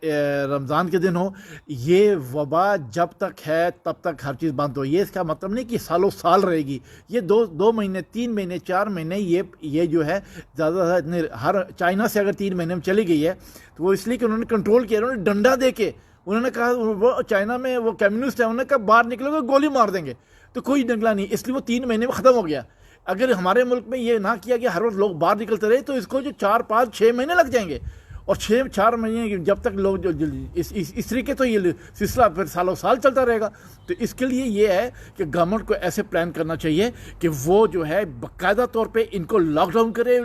رمضان کے دن ہو، یہ وبا جب تک ہے تب تک ہر چیز بند ہو. یہ اس کا مطلب نہیں کہ سالوں سال رہے گی. یہ دو مہینے، 3 مہینے، 4 مہینے یہ جو ہے زیادہ ہر چائنا سے اگر 3 مہینے میں چلی گئی ہے تو وہ اس لیے کہ انہوں نے کنٹرول کیا، انہوں نے ڈنڈا دے کے انہوں نے کہا، وہ چائنا میں وہ کمیونسٹ ہے، انہوں نے کہا باہر نکلو گے گولی مار دیں گے، تو کوئی نکلا نہیں، اس لیے وہ 3 مہینے میں ختم ہو گیا. اگر ہمارے ملک میں یہ نہ کیا کہ ہر وقت لوگ باہر نکلتے رہے تو اس کو جو 4 5 6 مہینے لگ جائیں گے، اور 4 مہینے جب تک لوگ اس طریقے تو یہ سلسلہ پھر سالوں سال چلتا رہے گا. تو اس کے لیے یہ ہے کہ گورنمنٹ کو ایسے پلان کرنا چاہیے کہ وہ جو ہے باقاعدہ طور پہ ان کو لاک ڈاؤن کرے،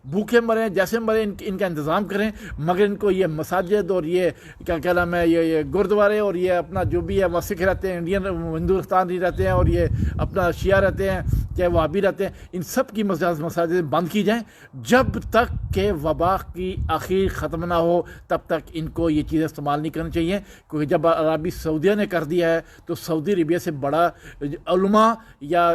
بھوکے مریں جیسے مریں ان کا انتظام کریں، مگر ان کو یہ مساجد اور یہ کیا نام ہے یہ گردوارے اور یہ اپنا جو بھی ہے وہ سکھ رہتے ہیں، انڈین ہندوستانی رہتے ہیں، اور یہ اپنا شیعہ رہتے ہیں، چاہے وہابی رہتے ہیں، ان سب کی مساجد بند کی جائیں جب تک کہ وبا کی آخر ختم نہ ہو. تب تک ان کو یہ چیزیں استعمال نہیں کرنی چاہیے، کیونکہ جب عربی سعودیہ نے کر دیا ہے تو سعودی عربیہ سے بڑا علماء یا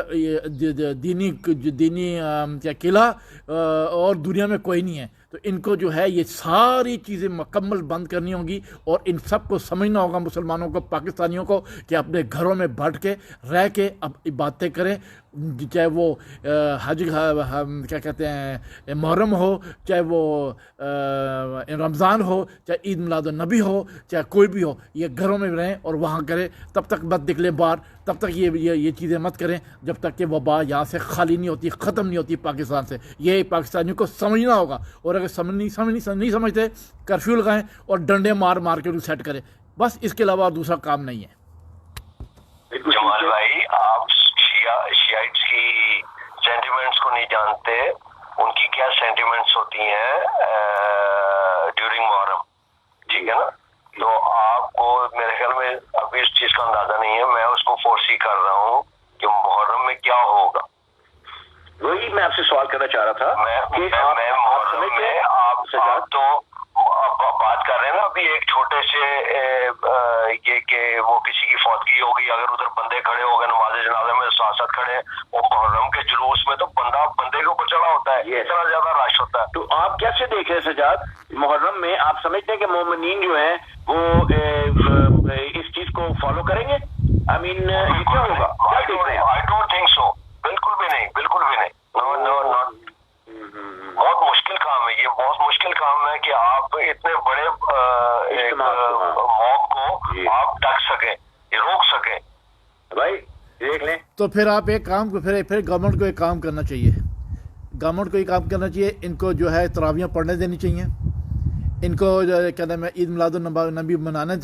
دینی کیا قلعہ اور دنیا میں کوئی نہیں ہے. تو ان کو جو ہے یہ ساری چیزیں مکمل بند کرنی ہوں گی، اور ان سب کو سمجھنا ہوگا، مسلمانوں کو، پاکستانیوں کو، کہ اپنے گھروں میں بیٹھ کے رہ کے اب عبادتیں کریں، چاہے وہ حج کیا کہتے ہیں محرم ہو، چاہے وہ رمضان ہو، چاہے عید میلاد النبی ہو، چاہے کوئی بھی ہو، یہ گھروں میں رہیں اور وہاں کریں. تب تک مت نکلیں باہر، تب تک یہ چیزیں مت کریں جب تک کہ وبا یہاں سے خالی نہیں ہوتی، ختم نہیں ہوتی پاکستان سے. یہ پاکستانیوں کو سمجھنا ہوگا، اور اگر نہیں سمجھتے کرفیو لگائیں اور ڈنڈے مار کے انہیں سیٹ کریں. بس اس کے علاوہ دوسرا کام نہیں ہے. جمال بھائی، آپ شیائٹس کی سینٹیمنٹس کو نہیں جانتے، ان کی کیا سینٹیمنٹس ہوتی ہیں ڈیورنگ محرم، ٹھیک ہے نا؟ تو آپ کو میرے خیال میں ابھی اس چیز کا اندازہ نہیں ہے. میں اس کو فورسی کر رہا ہوں کہ محرم میں کیا ہوگا. وہی میں آپ سے سوال کرنا چاہ رہا تھا میں محرم میں آپ تو بات کر رہے ہیں نا ابھی ایک چھوٹے سے یہ کہ وہ کسی کی فوتگی ہوگی، اگر ادھر بندے کھڑے ہو گئے نماز جنازے میں ساتھ کھڑے ہیں، اور محرم کے جلوس میں تو بندے کے اوپر چڑھا ہوتا ہے، اتنا زیادہ رش ہوتا ہے. تو آپ کیسے دیکھ رہے ہیں سجاد محرم میں؟ آپ سمجھتے ہیں کہ مومنین جو ہیں وہ اس چیز کو فالو کریں گے؟ آئی مین یہ کیا ہوگا؟ I don't think so. بالکل بھی نہیں، بالکل بھی نہیں. بہت مشکل کام ہے یہ، بہت مشکل کام ہے کہ آپ اتنے بڑے موب کو آپ ڈھک سکیں، روک سکیں. بھائی دیکھ لیں. تو پھر آپ ایک کام کو پھر گورنمنٹ کو ایک کام کرنا چاہیے، ان کو جو ہے تراویحیں پڑھنے دینی چاہیے، ان کو کیا نام ہے عید میلاد النبی منانے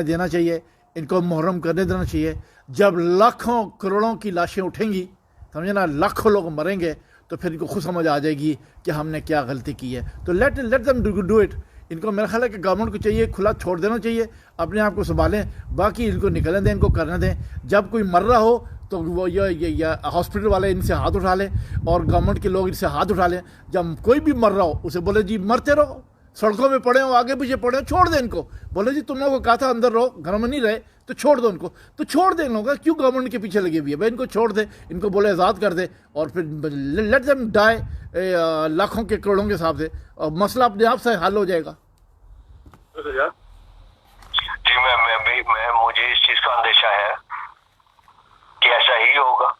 دینا چاہیے، ان کو محرم کرنے دینا چاہیے. جب لاکھوں کروڑوں کی لاشیں اٹھیں گی، سمجھے نا، لاکھوں لوگ مریں گے، تو پھر ان کو خود سمجھ آ جائے گی کہ ہم نے کیا غلطی کی ہے. تو لیٹ دم ڈو اٹ. ان کو میرا خیال ہے کہ گورنمنٹ کو چاہیے کھلا چھوڑ دینا چاہیے، اپنے آپ کو سنبھالیں، باقی ان کو نکلنے دیں، ان کو کرنے دیں. جب کوئی مر رہا ہو تو وہ یہ ہاسپٹل والے ان سے ہاتھ اٹھا لیں، اور گورنمنٹ کے لوگ ان سے ہاتھ اٹھا لیں. جب کوئی بھی مر رہا ہو اسے بولے جی مرتے رہو، سڑکوں میں پڑے ہو، آگے پیچھے پڑے ہو، چھوڑ دیں ان کو. بولے جی تم لوگوں کو کہا تھا اندر رہو، گھروں میں نہیں رہے تو چھوڑ دو ان کو. تو چھوڑ دیں لوگوں کا، کیوں گورنمنٹ کے پیچھے لگے ہوئی ہے؟ بھائی ان کو چھوڑ دیں، ان کو بولے آزاد کر دے، اور پھر لیٹ دیم ڈائی لاکھوں کے کروڑوں کے حساب سے، اور مسئلہ اپنے آپ سے حل ہو جائے گا. جی میں مجھے اس چیز کا اندیشہ ہے کہ ایسا ہی ہوگا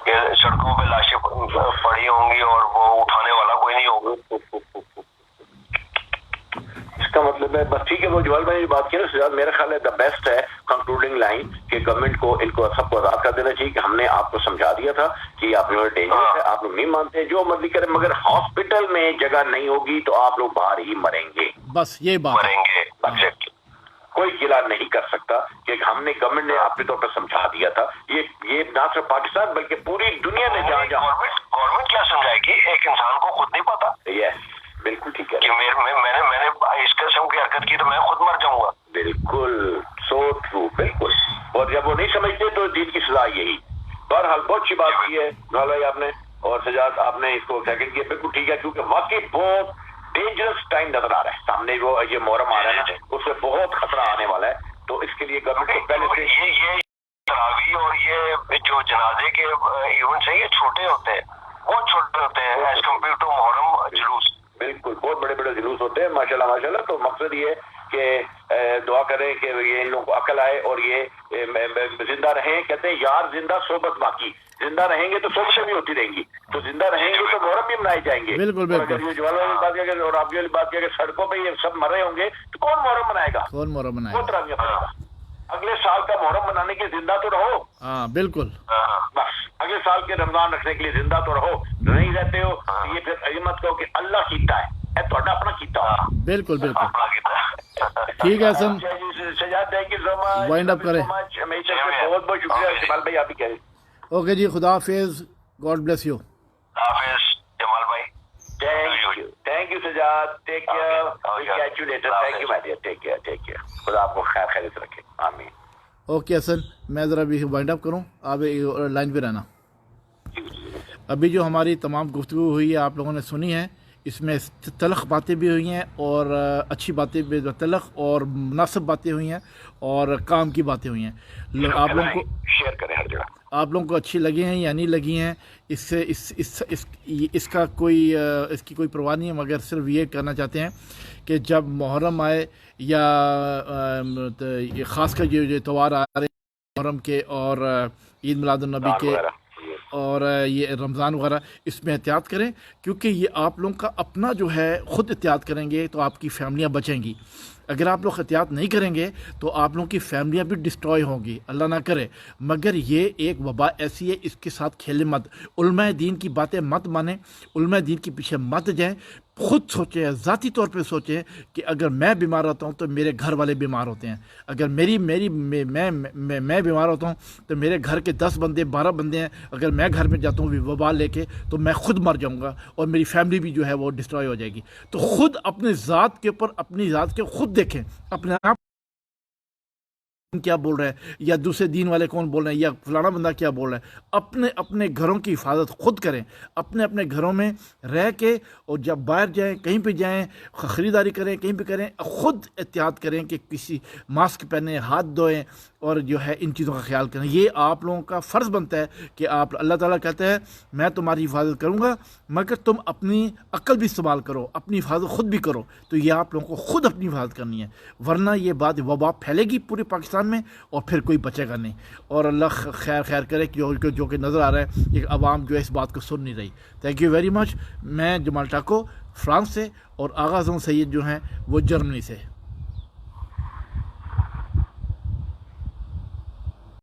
کہ سڑکوں پہ لاشیں پڑی ہوں گی اور وہ اٹھانے والا کوئی نہیں ہوگا. اس کا مطلب ہے بس ٹھیک ہے. وہ جوال بھائی نے بات کی نا سجاد، میرا خیال ہے دا بیسٹ ہے کنکلوڈنگ لائن کہ گورنمنٹ کو ان کو سب کو آزاد کر دینا چاہیے کہ ہم نے آپ کو سمجھا دیا تھا کہ آپ لوگ ڈینجرس ہے، آپ لوگ نہیں مانتے، جو مرضی کریں، مگر ہاسپٹل میں جگہ نہیں ہوگی تو آپ لوگ باہر ہی مریں گے. بس یہ بات مریں گے. کوئی گلا نہیں کر سکتا کہ ہم نے گورنمنٹ نے آپ کے طور پر سمجھا دیا تھا. یہ نہ صرف پاکستان بلکہ پوری دنیا میں جہاں گورنمنٹ کیا سمجھائے گی؟ ایک انسان کو خود نہیں پتا. یس بالکل ٹھیک ہے کہ میں نے اس قسم کی حرکت کی تو میں خود مر جاؤں گا. بالکل سو ٹرو، بالکل. اور جب وہ نہیں سمجھتے تو دین کی سزا یہی. بہرحال بہت اچھی بات کی ہے نال بھائی آپ نے، اور سجاد آپ نے اس کو سیکنڈ کیا، بالکل ٹھیک ہے، کیونکہ واقعی بہت ڈینجرس ٹائم نظر آ رہا ہے سامنے. وہ یہ محرم آ رہا ہے نا، اس سے بہت خطرہ آنے والا ہے. تو اس کے لیے گورنمنٹ کو پہلے سے یہ تراویح اور یہ جو جنازے کے ایونٹس ہیں یہ چھوٹے ہوتے ہیں، بہت چھوٹے ہوتے ہیں ایز کمپیئر ٹو محرم جلوس. بالکل بہت بڑے بڑے جلوس ہوتے ہیں ماشاءاللہ ماشاءاللہ. تو مقصد یہ کہ دعا کریں کہ یہ ان لوگوں کو عقل آئے اور یہ زندہ رہیں. کہتے ہیں یار زندہ صحبت باقی، زندہ رہیں گے تو صحبتیں بھی ہوتی رہیں گی، تو زندہ رہیں گے تو محرم بھی منائے جائیں گے. بالکل بالکل. اگر یہ جوالوں والی بات کیا اور آپ والی بات کیا کہ سڑکوں پہ یہ سب مر رہے ہوں گے تو کون محرم منائے گا؟ کون محرم منائے گا؟ وہ تراویح پڑھے گا. اگلے سال کا محرم منانے کے زندہ تو رہو. ہاں بالکل. بس اگلے سال کے رمضان رکھنے کے لیے زندہ تو رہو. نہیں رہتے ہو تو یہ پھر یہ مت کہو کہ اللہ کیتا ہے، اپنا کیتا ہو. بالکل بالکل. ٹھیک ہے Hasan, Sajjad thank you so much. Wind up کریں. بہت بہت شکریہ جمال بھائی، آپ ہی کہیں. اوکے جی، خدا حافظ، گاڈ بلیس یو. حافظ جمال بھائی. Thank you Sajjad. Take care. Catch you later. Thank you my dear. Take care take care. خدا آپ کو خیر خیریت رکھے. آمین. اوکے حسن، میں ذرا ابھی وائنڈ اپ کروں، آپ لائن پہ رہنا. ابھی جو ہماری تمام گفتگو ہوئی ہے آپ لوگوں نے سنی ہے، اس میں تلخ باتیں بھی ہوئی ہیں اور اچھی باتیں بھی، تلخ اور مناسب باتیں ہوئی ہیں اور کام کی باتیں ہوئی ہیں. آپ لوگوں کو شیئر کریں ہر جگہ. آپ لوگوں کو اچھی لگی ہیں یا نہیں لگی ہیں، اس سے اس کا کوئی اس کی کوئی پرواہ نہیں ہے، مگر صرف یہ کرنا چاہتے ہیں کہ جب محرم آئے یا خاص کر یہ تہوار آ رہے ہیں محرم کے اور عید میلاد النبی کے اور یہ رمضان وغیرہ، اس میں احتیاط کریں، کیونکہ یہ آپ لوگوں کا اپنا جو ہے خود احتیاط کریں گے تو آپ کی فیملیاں بچیں گی. اگر آپ لوگ احتیاط نہیں کریں گے تو آپ لوگوں کی فیملیاں بھی ڈسٹروائے ہوں گی، اللہ نہ کرے. مگر یہ ایک وبا ایسی ہے، اس کے ساتھ کھیلیں مت. علماء دین کی باتیں مت مانیں، علماء دین کے پیچھے مت جائیں. خود سوچیں، ذاتی طور پہ سوچیں کہ اگر میں بیمار ہوتا ہوں تو میرے گھر والے بیمار ہوتے ہیں. اگر میں بیمار ہوتا ہوں تو میرے گھر کے 10 بندے 12 بندے ہیں، اگر میں گھر میں جاتا ہوں وبا لے کے تو میں خود مر جاؤں گا اور میری فیملی بھی جو ہے وہ ڈسٹروائے ہو جائے گی. تو خود اپنے ذات کے اوپر، اپنی ذات کے خود دیکھیں اپنے آپ کیا بول رہے ہیں یا دوسرے دین والے کون بول رہے ہیں یا فلانا بندہ کیا بول رہا ہے. اپنے گھروں کی حفاظت خود کریں، اپنے گھروں میں رہ کے، اور جب باہر جائیں، کہیں پہ جائیں، خریداری کریں، کہیں پہ کریں، خود احتیاط کریں کہ کسی ماسک پہنیں، ہاتھ دھوئیں اور جو ہے ان چیزوں کا خیال کریں. یہ آپ لوگوں کا فرض بنتا ہے کہ آپ، اللہ تعالیٰ کہتے ہیں میں تمہاری حفاظت کروں گا مگر تم اپنی عقل بھی استعمال کرو، اپنی حفاظت خود بھی کرو. تو یہ آپ لوگوں کو خود اپنی حفاظت کرنی ہے، ورنہ یہ بات وبا پھیلے گی پورے پاکستان میں اور پھر کوئی بچے گا نہیں. اور اللہ خیر کرے کہ جو کہ نظر آ رہا ہے کہ عوام جو ہے اس بات کو سن نہیں رہی. Thank you very much. میں جمال ٹاکو فرانس سے اور آغا اعظم سید جو ہیں وہ جرمنی سے.